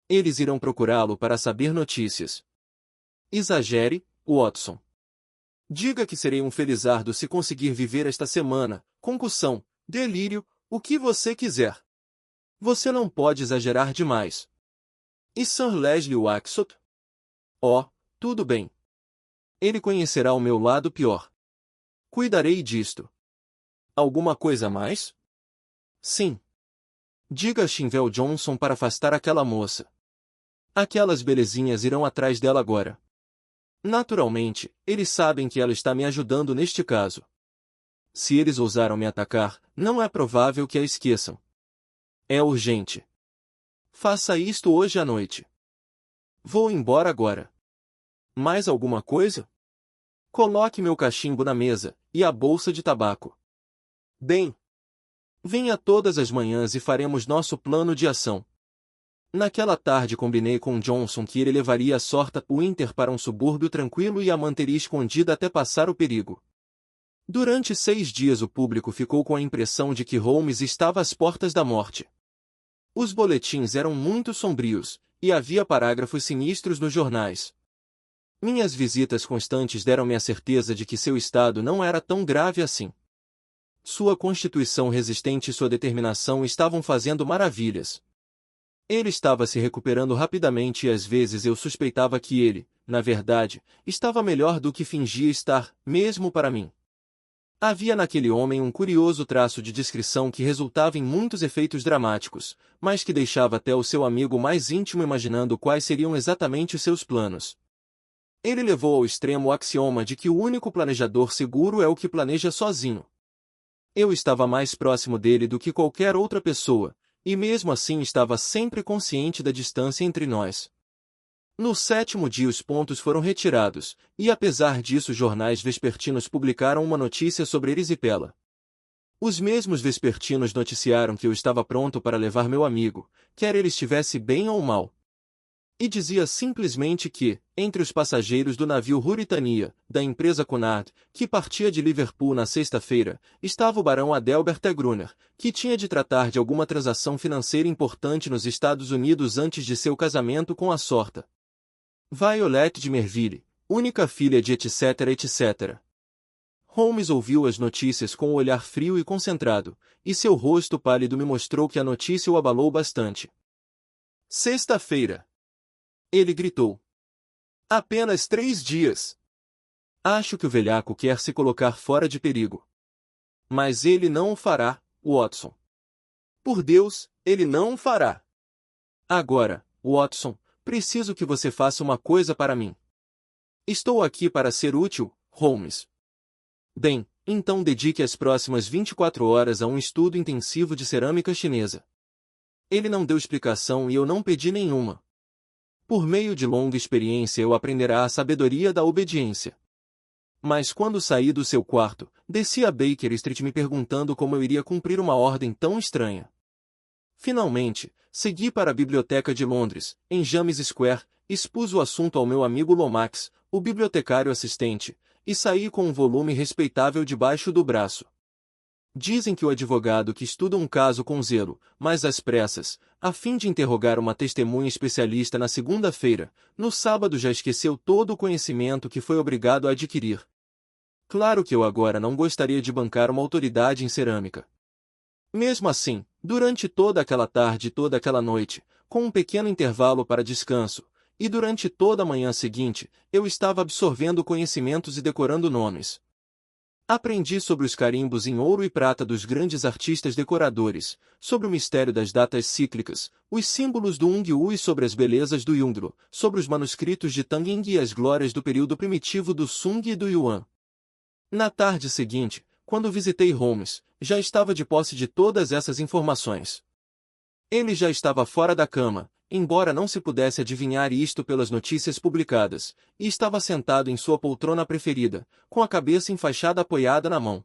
Eles irão procurá-lo para saber notícias. Exagere, Watson. Diga que serei um felizardo se conseguir viver esta semana, concussão, delírio, o que você quiser. Você não pode exagerar demais. E Sir Leslie Waxot? Oh, tudo bem. Ele conhecerá o meu lado pior. Cuidarei disto. Alguma coisa mais? Sim. Diga a Shinvel Johnson para afastar aquela moça. Aquelas belezinhas irão atrás dela agora. Naturalmente, eles sabem que ela está me ajudando neste caso. Se eles ousaram me atacar, não é provável que a esqueçam. É urgente. Faça isto hoje à noite. Vou embora agora. Mais alguma coisa? Coloque meu cachimbo na mesa, e a bolsa de tabaco. Bem. Venha todas as manhãs e faremos nosso plano de ação. Naquela tarde combinei com Johnson que ele levaria a Sorta Winter para um subúrbio tranquilo e a manteria escondida até passar o perigo. Durante 6 dias o público ficou com a impressão de que Holmes estava às portas da morte. Os boletins eram muito sombrios, e havia parágrafos sinistros nos jornais. Minhas visitas constantes deram-me a certeza de que seu estado não era tão grave assim. Sua constituição resistente e sua determinação estavam fazendo maravilhas. Ele estava se recuperando rapidamente e às vezes eu suspeitava que ele, na verdade, estava melhor do que fingia estar, mesmo para mim. Havia naquele homem um curioso traço de discrição que resultava em muitos efeitos dramáticos, mas que deixava até o seu amigo mais íntimo imaginando quais seriam exatamente os seus planos. Ele levou ao extremo o axioma de que o único planejador seguro é o que planeja sozinho. Eu estava mais próximo dele do que qualquer outra pessoa, e mesmo assim estava sempre consciente da distância entre nós. No 7º dia os pontos foram retirados, e apesar disso os jornais vespertinos publicaram uma notícia sobre erisipela. Os mesmos vespertinos noticiaram que eu estava pronto para levar meu amigo, quer ele estivesse bem ou mal. E dizia simplesmente que, entre os passageiros do navio Ruritania, da empresa Cunard, que partia de Liverpool na sexta-feira, estava o barão Adelbert Gruner, que tinha de tratar de alguma transação financeira importante nos Estados Unidos antes de seu casamento com a Sorta. Violet de Merville, única filha de etc. Holmes ouviu as notícias com o olhar frio e concentrado, e seu rosto pálido me mostrou que a notícia o abalou bastante. Sexta-feira. Ele gritou. Apenas 3 dias. Acho que o velhaco quer se colocar fora de perigo. Mas ele não o fará, Watson. Por Deus, ele não o fará. Agora, Watson, preciso que você faça uma coisa para mim. Estou aqui para ser útil, Holmes. Bem, então dedique as próximas 24 horas a um estudo intensivo de cerâmica chinesa. Ele não deu explicação e eu não pedi nenhuma. Por meio de longa experiência eu aprenderá a sabedoria da obediência. Mas quando saí do seu quarto, desci a Baker Street me perguntando como eu iria cumprir uma ordem tão estranha. Finalmente, segui para a Biblioteca de Londres, em James Square, expus o assunto ao meu amigo Lomax, o bibliotecário assistente, e saí com um volume respeitável debaixo do braço. Dizem que o advogado que estuda um caso com zelo, mas às pressas, a fim de interrogar uma testemunha especialista na segunda-feira, no sábado já esqueceu todo o conhecimento que foi obrigado a adquirir. Claro que eu agora não gostaria de bancar uma autoridade em cerâmica. Mesmo assim, durante toda aquela tarde e toda aquela noite, com um pequeno intervalo para descanso, e durante toda a manhã seguinte, eu estava absorvendo conhecimentos e decorando nomes. Aprendi sobre os carimbos em ouro e prata dos grandes artistas decoradores, sobre o mistério das datas cíclicas, os símbolos do Ung-Wu e sobre as belezas do Yungdrô, sobre os manuscritos de Tang Ying e as glórias do período primitivo do Sung e do Yuan. Na tarde seguinte, quando visitei Holmes, já estava de posse de todas essas informações. Ele já estava fora da cama, embora não se pudesse adivinhar isto pelas notícias publicadas, e estava sentado em sua poltrona preferida, com a cabeça enfaixada apoiada na mão.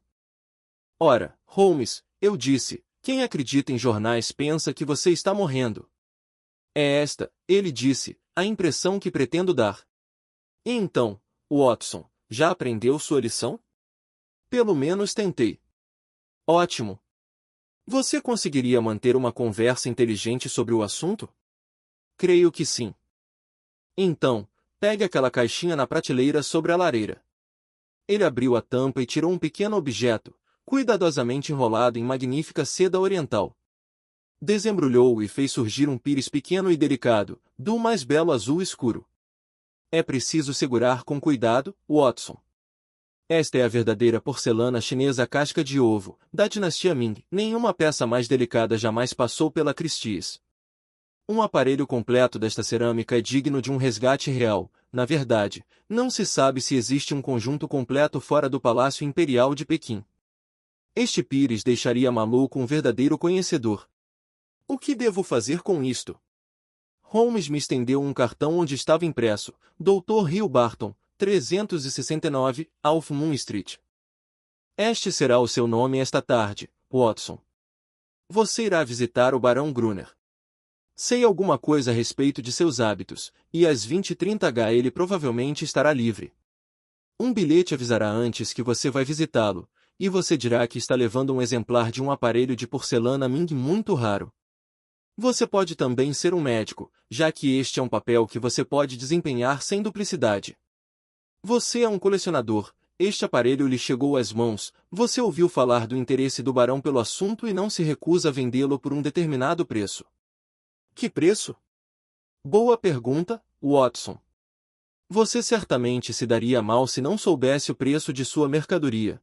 Ora, Holmes, eu disse, quem acredita em jornais pensa que você está morrendo. É esta, ele disse, a impressão que pretendo dar. E então, Watson, já aprendeu sua lição? Pelo menos tentei. Ótimo. Você conseguiria manter uma conversa inteligente sobre o assunto? Creio que sim. Então, pegue aquela caixinha na prateleira sobre a lareira. Ele abriu a tampa e tirou um pequeno objeto, cuidadosamente enrolado em magnífica seda oriental. Desembrulhou-o e fez surgir um pires pequeno e delicado, do mais belo azul escuro. É preciso segurar com cuidado, Watson. Esta é a verdadeira porcelana chinesa casca de ovo, da dinastia Ming. Nenhuma peça mais delicada jamais passou pela Christie's. Um aparelho completo desta cerâmica é digno de um resgate real. Na verdade, não se sabe se existe um conjunto completo fora do Palácio Imperial de Pequim. Este pires deixaria maluco um verdadeiro conhecedor. O que devo fazer com isto? Holmes me estendeu um cartão onde estava impresso, Dr. Hill Barton, 369, Half Moon Street. Este será o seu nome esta tarde, Watson. Você irá visitar o Barão Gruner. Sei alguma coisa a respeito de seus hábitos, e às 20h30 ele provavelmente estará livre. Um bilhete avisará antes que você vai visitá-lo, e você dirá que está levando um exemplar de um aparelho de porcelana Ming muito raro. Você pode também ser um médico, já que este é um papel que você pode desempenhar sem duplicidade. Você é um colecionador, este aparelho lhe chegou às mãos, você ouviu falar do interesse do barão pelo assunto e não se recusa a vendê-lo por um determinado preço. Que preço? Boa pergunta, Watson. Você certamente se daria mal se não soubesse o preço de sua mercadoria.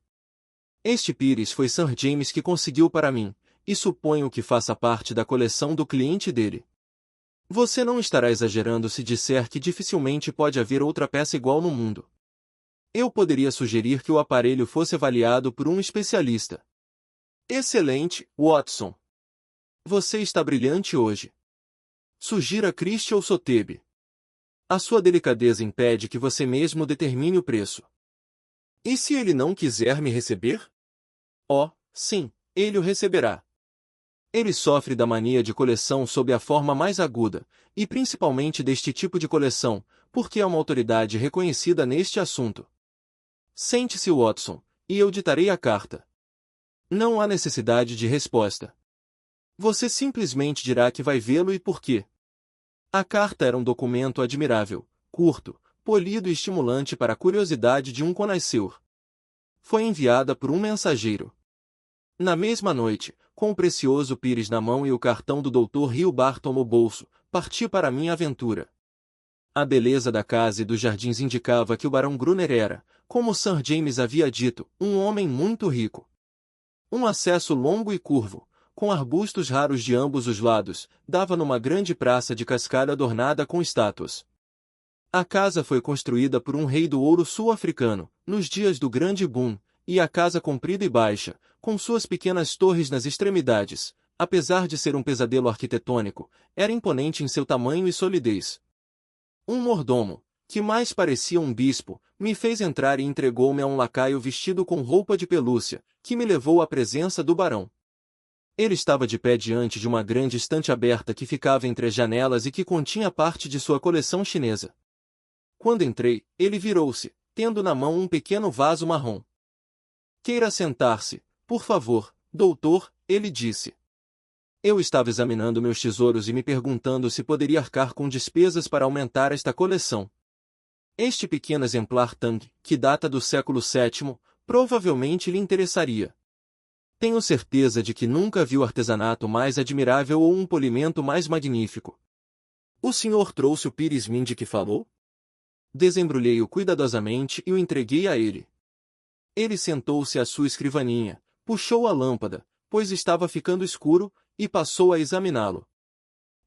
Este pires foi Sir James que conseguiu para mim, e suponho que faça parte da coleção do cliente dele. Você não estará exagerando se disser que dificilmente pode haver outra peça igual no mundo. Eu poderia sugerir que o aparelho fosse avaliado por um especialista. Excelente, Watson. Você está brilhante hoje. Sugira Christie ou Sotebe. A sua delicadeza impede que você mesmo determine o preço. E se ele não quiser me receber? Oh, sim, ele o receberá. Ele sofre da mania de coleção sob a forma mais aguda, e principalmente deste tipo de coleção, porque é uma autoridade reconhecida neste assunto. Sente-se, Watson, e eu ditarei a carta. Não há necessidade de resposta. Você simplesmente dirá que vai vê-lo e por quê. A carta era um documento admirável, curto, polido e estimulante para a curiosidade de um connoisseur. Foi enviada por um mensageiro. Na mesma noite, com o precioso pires na mão e o cartão do Dr. Hill Barton no bolso, parti para minha aventura. A beleza da casa e dos jardins indicava que o Barão Gruner era, como Sir James havia dito, um homem muito rico. Um acesso longo e curvo, com arbustos raros de ambos os lados, dava numa grande praça de cascalho adornada com estátuas. A casa foi construída por um rei do ouro sul-africano, nos dias do grande boom, e a casa comprida e baixa, com suas pequenas torres nas extremidades, apesar de ser um pesadelo arquitetônico, era imponente em seu tamanho e solidez. Um mordomo, que mais parecia um bispo, me fez entrar e entregou-me a um lacaio vestido com roupa de pelúcia, que me levou à presença do barão. Ele estava de pé diante de uma grande estante aberta que ficava entre as janelas e que continha parte de sua coleção chinesa. Quando entrei, ele virou-se, tendo na mão um pequeno vaso marrom. Queira sentar-se, por favor, doutor, ele disse. Eu estava examinando meus tesouros e me perguntando se poderia arcar com despesas para aumentar esta coleção. Este pequeno exemplar Tang, que data do século VII, provavelmente lhe interessaria. Tenho certeza de que nunca viu artesanato mais admirável ou um polimento mais magnífico. O senhor trouxe o pires Mind que falou? Desembrulhei-o cuidadosamente e o entreguei a ele. Ele sentou-se à sua escrivaninha, puxou a lâmpada, pois estava ficando escuro, e passou a examiná-lo.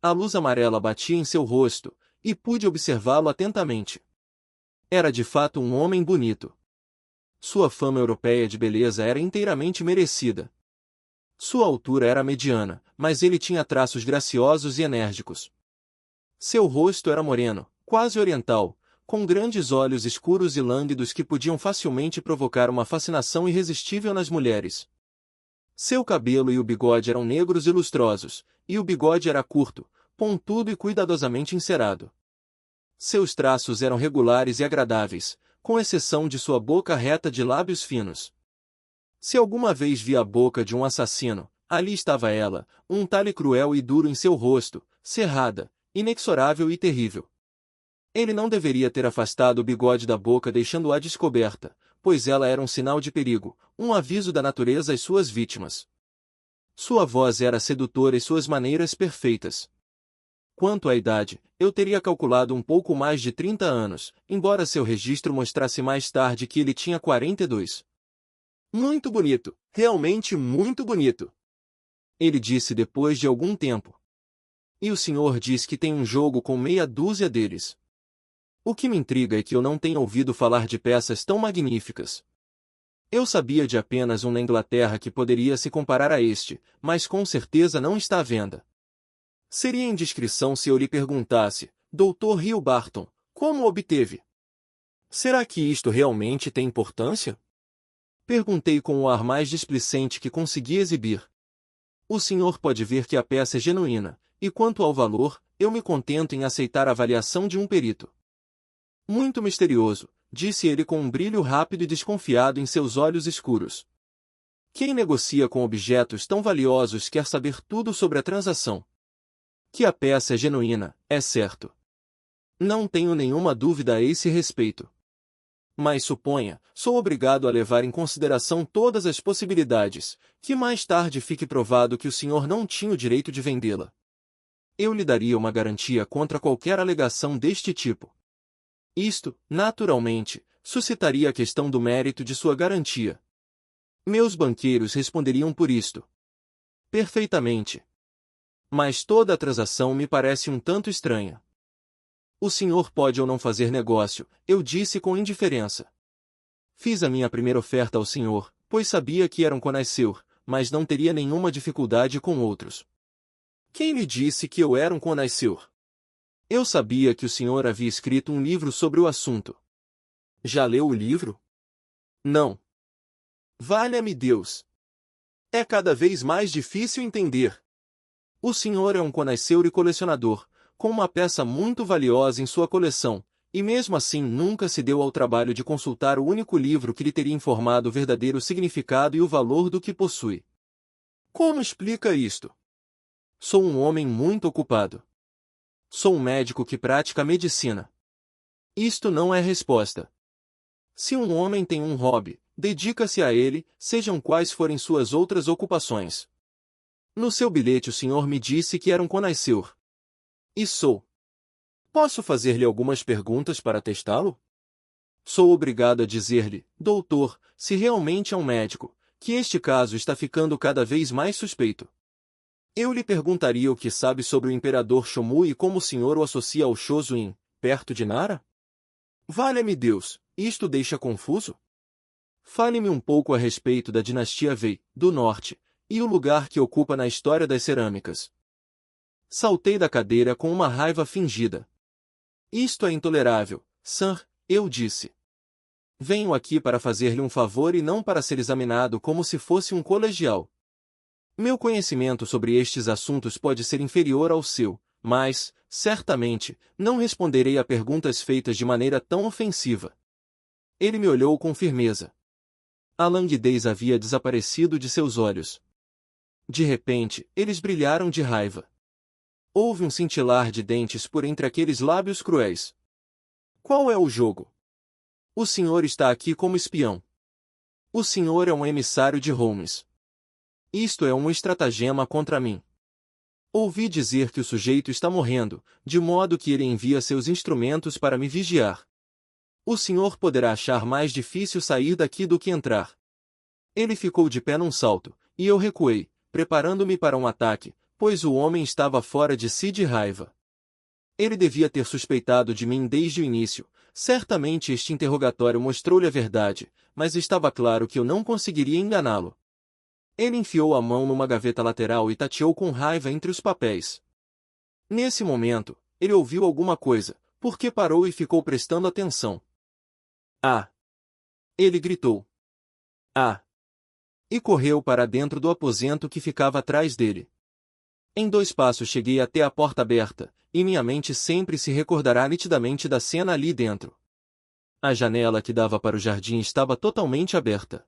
A luz amarela batia em seu rosto, e pude observá-lo atentamente. Era de fato um homem bonito. Sua fama europeia de beleza era inteiramente merecida. Sua altura era mediana, mas ele tinha traços graciosos e enérgicos. Seu rosto era moreno, quase oriental, com grandes olhos escuros e lânguidos que podiam facilmente provocar uma fascinação irresistível nas mulheres. Seu cabelo e o bigode eram negros e lustrosos, e o bigode era curto, pontudo e cuidadosamente encerado. Seus traços eram regulares e agradáveis, com exceção de sua boca reta de lábios finos. Se alguma vez vi a boca de um assassino, ali estava ela, um talhe cruel e duro em seu rosto, cerrada, inexorável e terrível. Ele não deveria ter afastado o bigode da boca deixando-a descoberta, pois ela era um sinal de perigo, um aviso da natureza às suas vítimas. Sua voz era sedutora e suas maneiras perfeitas. Quanto à idade, eu teria calculado um pouco mais de 30 anos, embora seu registro mostrasse mais tarde que ele tinha 42. Muito bonito, realmente muito bonito. Ele disse depois de algum tempo. E o senhor diz que tem um jogo com meia dúzia deles. O que me intriga é que eu não tenha ouvido falar de peças tão magníficas. Eu sabia de apenas um na Inglaterra que poderia se comparar a este, mas com certeza não está à venda. Seria indiscrição se eu lhe perguntasse, Dr. Hill Barton, como o obteve? Será que isto realmente tem importância? Perguntei com o ar mais displicente que consegui exibir. O senhor pode ver que a peça é genuína, e quanto ao valor, eu me contento em aceitar a avaliação de um perito. Muito misterioso, disse ele com um brilho rápido e desconfiado em seus olhos escuros. Quem negocia com objetos tão valiosos quer saber tudo sobre a transação. Que a peça é genuína, é certo. Não tenho nenhuma dúvida a esse respeito. Mas suponha, sou obrigado a levar em consideração todas as possibilidades, que mais tarde fique provado que o senhor não tinha o direito de vendê-la. Eu lhe daria uma garantia contra qualquer alegação deste tipo. Isto, naturalmente, suscitaria a questão do mérito de sua garantia. Meus banqueiros responderiam por isto. Perfeitamente. Mas toda a transação me parece um tanto estranha. O senhor pode ou não fazer negócio, eu disse com indiferença. Fiz a minha primeira oferta ao senhor, pois sabia que era um connoisseur, mas não teria nenhuma dificuldade com outros. Quem lhe disse que eu era um connoisseur? Eu sabia que o senhor havia escrito um livro sobre o assunto. Já leu o livro? Não. Valha-me Deus! É cada vez mais difícil entender. O senhor é um connoisseur e colecionador, com uma peça muito valiosa em sua coleção, e mesmo assim nunca se deu ao trabalho de consultar o único livro que lhe teria informado o verdadeiro significado e o valor do que possui. Como explica isto? Sou um homem muito ocupado. Sou um médico que pratica medicina. Isto não é resposta. Se um homem tem um hobby, dedica-se a ele, sejam quais forem suas outras ocupações. No seu bilhete o senhor me disse que era um connoisseur. E sou. Posso fazer-lhe algumas perguntas para testá-lo? Sou obrigado a dizer-lhe, doutor, se realmente é um médico, que este caso está ficando cada vez mais suspeito. Eu lhe perguntaria o que sabe sobre o imperador Shomu e como o senhor o associa ao Chozuin, perto de Nara? Valha-me Deus, isto deixa confuso? Fale-me um pouco a respeito da dinastia Wei, do norte, e o lugar que ocupa na história das cerâmicas. Saltei da cadeira com uma raiva fingida. Isto é intolerável, Sir, eu disse. Venho aqui para fazer-lhe um favor e não para ser examinado como se fosse um colegial. Meu conhecimento sobre estes assuntos pode ser inferior ao seu, mas, certamente, não responderei a perguntas feitas de maneira tão ofensiva. Ele me olhou com firmeza. A languidez havia desaparecido de seus olhos. De repente, eles brilharam de raiva. Houve um cintilar de dentes por entre aqueles lábios cruéis. Qual é o jogo? O senhor está aqui como espião. O senhor é um emissário de Holmes. Isto é um estratagema contra mim. Ouvi dizer que o sujeito está morrendo, de modo que ele envia seus instrumentos para me vigiar. O senhor poderá achar mais difícil sair daqui do que entrar. Ele ficou de pé num salto, e eu recuei, preparando-me para um ataque, pois o homem estava fora de si de raiva. Ele devia ter suspeitado de mim desde o início. Certamente este interrogatório mostrou-lhe a verdade, mas estava claro que eu não conseguiria enganá-lo. Ele enfiou a mão numa gaveta lateral e tateou com raiva entre os papéis. Nesse momento, ele ouviu alguma coisa, porque parou e ficou prestando atenção. Ah! Ele gritou. Ah! E correu para dentro do aposento que ficava atrás dele. Em 2 passos cheguei até a porta aberta, e minha mente sempre se recordará nitidamente da cena ali dentro. A janela que dava para o jardim estava totalmente aberta.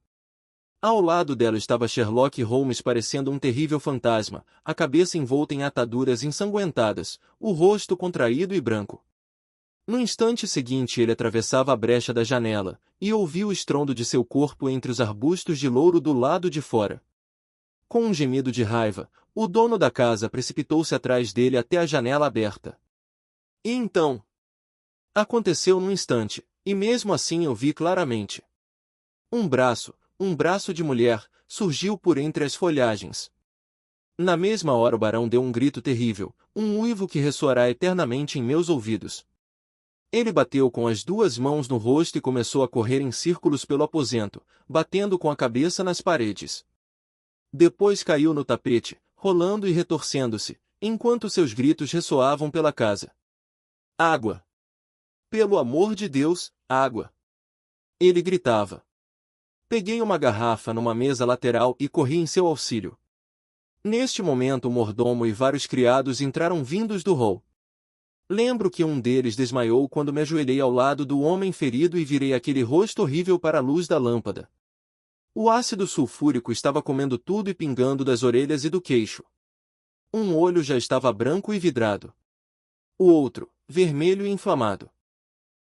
Ao lado dela estava Sherlock Holmes parecendo um terrível fantasma, a cabeça envolta em ataduras ensanguentadas, o rosto contraído e branco. No instante seguinte ele atravessava a brecha da janela, e ouvi o estrondo de seu corpo entre os arbustos de louro do lado de fora. Com um gemido de raiva, o dono da casa precipitou-se atrás dele até a janela aberta. E então? Aconteceu num instante, e mesmo assim eu vi claramente. Um braço de mulher, surgiu por entre as folhagens. Na mesma hora o barão deu um grito terrível, um uivo que ressoará eternamente em meus ouvidos. Ele bateu com as 2 mãos no rosto e começou a correr em círculos pelo aposento, batendo com a cabeça nas paredes. Depois caiu no tapete, rolando e retorcendo-se, enquanto seus gritos ressoavam pela casa. Água! Pelo amor de Deus, água! Ele gritava. Peguei uma garrafa numa mesa lateral e corri em seu auxílio. Neste momento o mordomo e vários criados entraram vindos do hall. Lembro que um deles desmaiou quando me ajoelhei ao lado do homem ferido e virei aquele rosto horrível para a luz da lâmpada. O ácido sulfúrico estava comendo tudo e pingando das orelhas e do queixo. Um olho já estava branco e vidrado. O outro, vermelho e inflamado.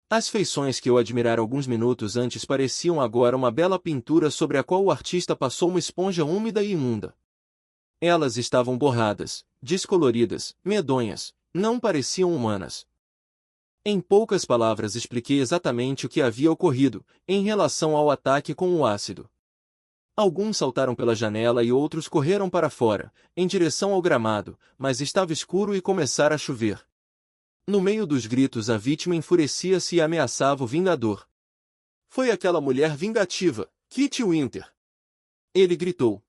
As feições que eu admirara alguns minutos antes pareciam agora uma bela pintura sobre a qual o artista passou uma esponja úmida e imunda. Elas estavam borradas, descoloridas, medonhas, não pareciam humanas. Em poucas palavras expliquei exatamente o que havia ocorrido, em relação ao ataque com o ácido. Alguns saltaram pela janela e outros correram para fora, em direção ao gramado, mas estava escuro e começara a chover. No meio dos gritos a vítima enfurecia-se e ameaçava o vingador. Foi aquela mulher vingativa, Kitty Winter. Ele gritou.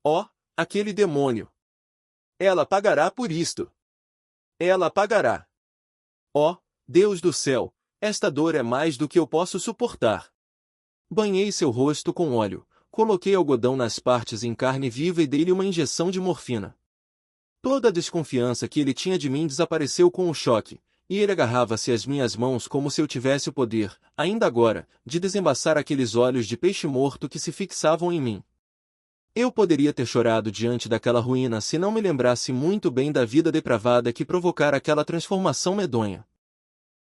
Oh, aquele demônio! Ela pagará por isto! Ela pagará! Oh, Deus do céu, esta dor é mais do que eu posso suportar. Banhei seu rosto com óleo, coloquei algodão nas partes em carne viva e dei-lhe uma injeção de morfina. Toda a desconfiança que ele tinha de mim desapareceu com o choque, e ele agarrava-se às minhas mãos como se eu tivesse o poder, ainda agora, de desembaçar aqueles olhos de peixe morto que se fixavam em mim. Eu poderia ter chorado diante daquela ruína se não me lembrasse muito bem da vida depravada que provocara aquela transformação medonha.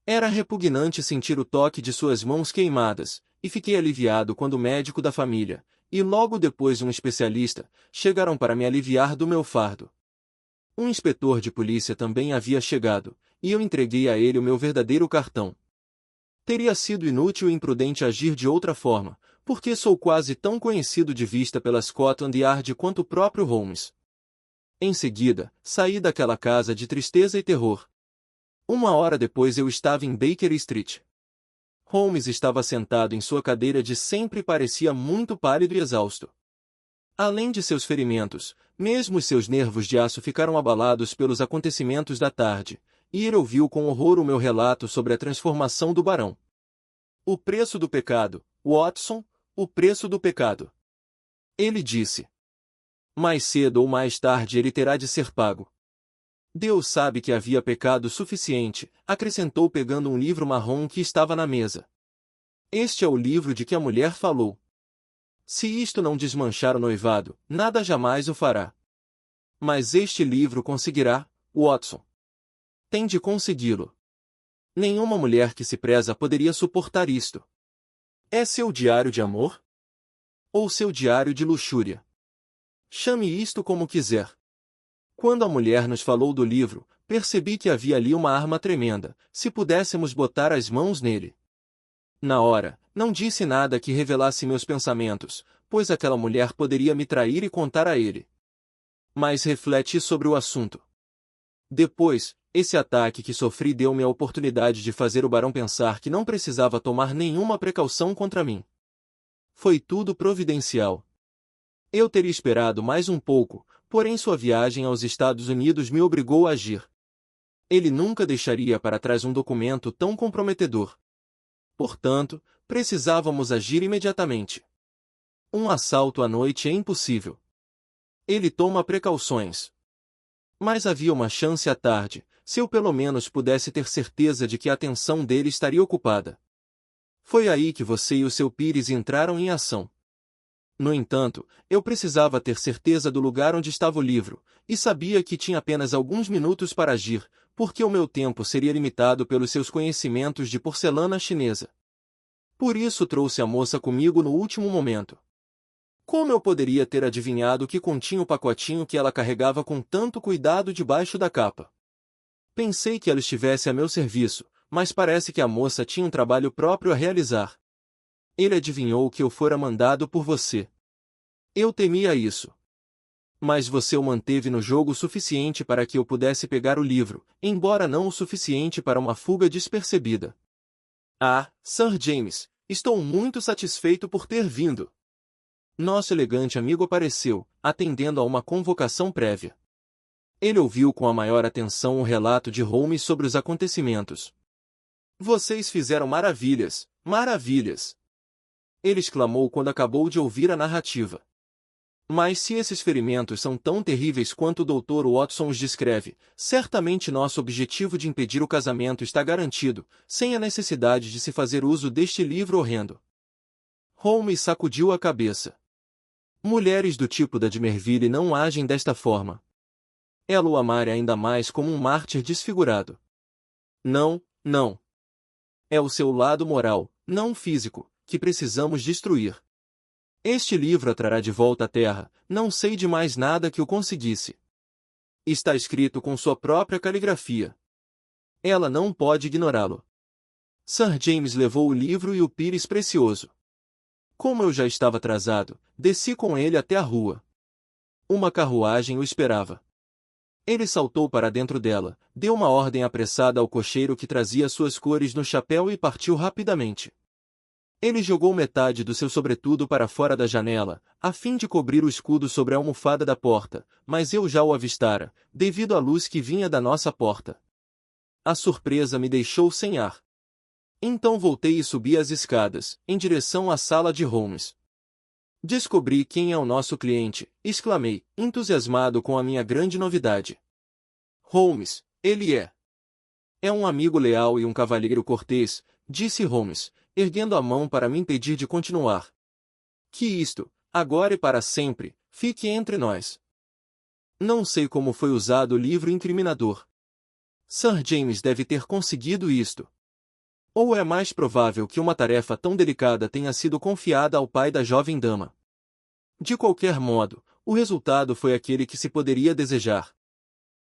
Era repugnante sentir o toque de suas mãos queimadas, e fiquei aliviado quando o médico da família, e logo depois um especialista, chegaram para me aliviar do meu fardo. Um inspetor de polícia também havia chegado, e eu entreguei a ele o meu verdadeiro cartão. Teria sido inútil e imprudente agir de outra forma, porque sou quase tão conhecido de vista pela Scotland Yard quanto o próprio Holmes. Em seguida, saí daquela casa de tristeza e terror. Uma hora depois eu estava em Baker Street. Holmes estava sentado em sua cadeira de sempre e parecia muito pálido e exausto. Além de seus ferimentos, mesmo os seus nervos de aço ficaram abalados pelos acontecimentos da tarde, e ele ouviu com horror o meu relato sobre a transformação do barão. O preço do pecado, Watson, o preço do pecado. Ele disse. Mais cedo ou mais tarde ele terá de ser pago. Deus sabe que havia pecado suficiente, acrescentou pegando um livro marrom que estava na mesa. Este é o livro de que a mulher falou. Se isto não desmanchar o noivado, nada jamais o fará. Mas este livro conseguirá, Watson. Tem de consegui-lo. Nenhuma mulher que se preza poderia suportar isto. É seu diário de amor? Ou seu diário de luxúria? Chame isto como quiser. Quando a mulher nos falou do livro, percebi que havia ali uma arma tremenda, se pudéssemos botar as mãos nele. Na hora, não disse nada que revelasse meus pensamentos, pois aquela mulher poderia me trair e contar a ele. Mas refleti sobre o assunto. Depois, esse ataque que sofri deu-me a oportunidade de fazer o barão pensar que não precisava tomar nenhuma precaução contra mim. Foi tudo providencial. Eu teria esperado mais um pouco, porém sua viagem aos Estados Unidos me obrigou a agir. Ele nunca deixaria para trás um documento tão comprometedor. Portanto, precisávamos agir imediatamente. Um assalto à noite é impossível. Ele toma precauções. Mas havia uma chance à tarde, se eu pelo menos pudesse ter certeza de que a atenção dele estaria ocupada. Foi aí que você e o seu Pires entraram em ação. No entanto, eu precisava ter certeza do lugar onde estava o livro, e sabia que tinha apenas alguns minutos para agir, porque o meu tempo seria limitado pelos seus conhecimentos de porcelana chinesa. Por isso trouxe a moça comigo no último momento. Como eu poderia ter adivinhado que continha o pacotinho que ela carregava com tanto cuidado debaixo da capa? Pensei que ela estivesse a meu serviço, mas parece que a moça tinha um trabalho próprio a realizar. Ele adivinhou que eu fora mandado por você. Eu temia isso. Mas você o manteve no jogo o suficiente para que eu pudesse pegar o livro, embora não o suficiente para uma fuga despercebida. Ah, Sir James, estou muito satisfeito por ter vindo. Nosso elegante amigo apareceu, atendendo a uma convocação prévia. Ele ouviu com a maior atenção o relato de Holmes sobre os acontecimentos. Vocês fizeram maravilhas, maravilhas! Ele exclamou quando acabou de ouvir a narrativa. Mas se esses ferimentos são tão terríveis quanto o Dr. Watson os descreve, certamente nosso objetivo de impedir o casamento está garantido, sem a necessidade de se fazer uso deste livro horrendo. Holmes sacudiu a cabeça. Mulheres do tipo da de Merville não agem desta forma. Ela o amara ainda mais como um mártir desfigurado. Não, não. É o seu lado moral, não físico, que precisamos destruir. Este livro a trará de volta à Terra, não sei de mais nada que o conseguisse. Está escrito com sua própria caligrafia. Ela não pode ignorá-lo. Sir James levou o livro e o pires precioso. Como eu já estava atrasado, desci com ele até a rua. Uma carruagem o esperava. Ele saltou para dentro dela, deu uma ordem apressada ao cocheiro que trazia suas cores no chapéu e partiu rapidamente. Ele jogou metade do seu sobretudo para fora da janela, a fim de cobrir o escudo sobre a almofada da porta, mas eu já o avistara, devido à luz que vinha da nossa porta. A surpresa me deixou sem ar. Então voltei e subi as escadas, em direção à sala de Holmes. Descobri quem é o nosso cliente, exclamei, entusiasmado com a minha grande novidade. Holmes, ele é. É um amigo leal e um cavalheiro cortês, disse Holmes, erguendo a mão para me impedir de continuar. Que isto, agora e para sempre, fique entre nós. Não sei como foi usado o livro incriminador. Sir James deve ter conseguido isto. Ou é mais provável que uma tarefa tão delicada tenha sido confiada ao pai da jovem dama. De qualquer modo, o resultado foi aquele que se poderia desejar.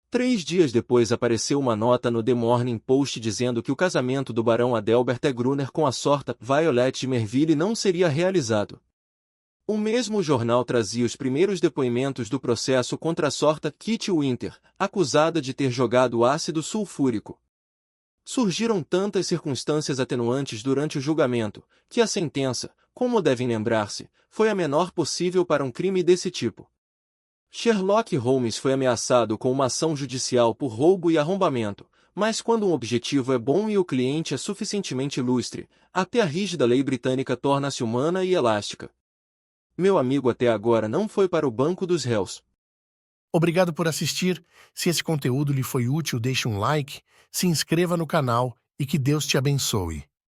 3 dias depois apareceu uma nota no The Morning Post dizendo que o casamento do barão Adelbert E. Gruner com a sorta Violet de Merville não seria realizado. O mesmo jornal trazia os primeiros depoimentos do processo contra a sorta Kitty Winter, acusada de ter jogado ácido sulfúrico. Surgiram tantas circunstâncias atenuantes durante o julgamento, que a sentença, como devem lembrar-se, foi a menor possível para um crime desse tipo. Sherlock Holmes foi ameaçado com uma ação judicial por roubo e arrombamento, mas quando um objetivo é bom e o cliente é suficientemente ilustre, até a rígida lei britânica torna-se humana e elástica. Meu amigo até agora não foi para o banco dos réus.
Obrigado por assistir. Se esse conteúdo lhe foi útil, deixe um like, se inscreva no canal e que Deus te abençoe.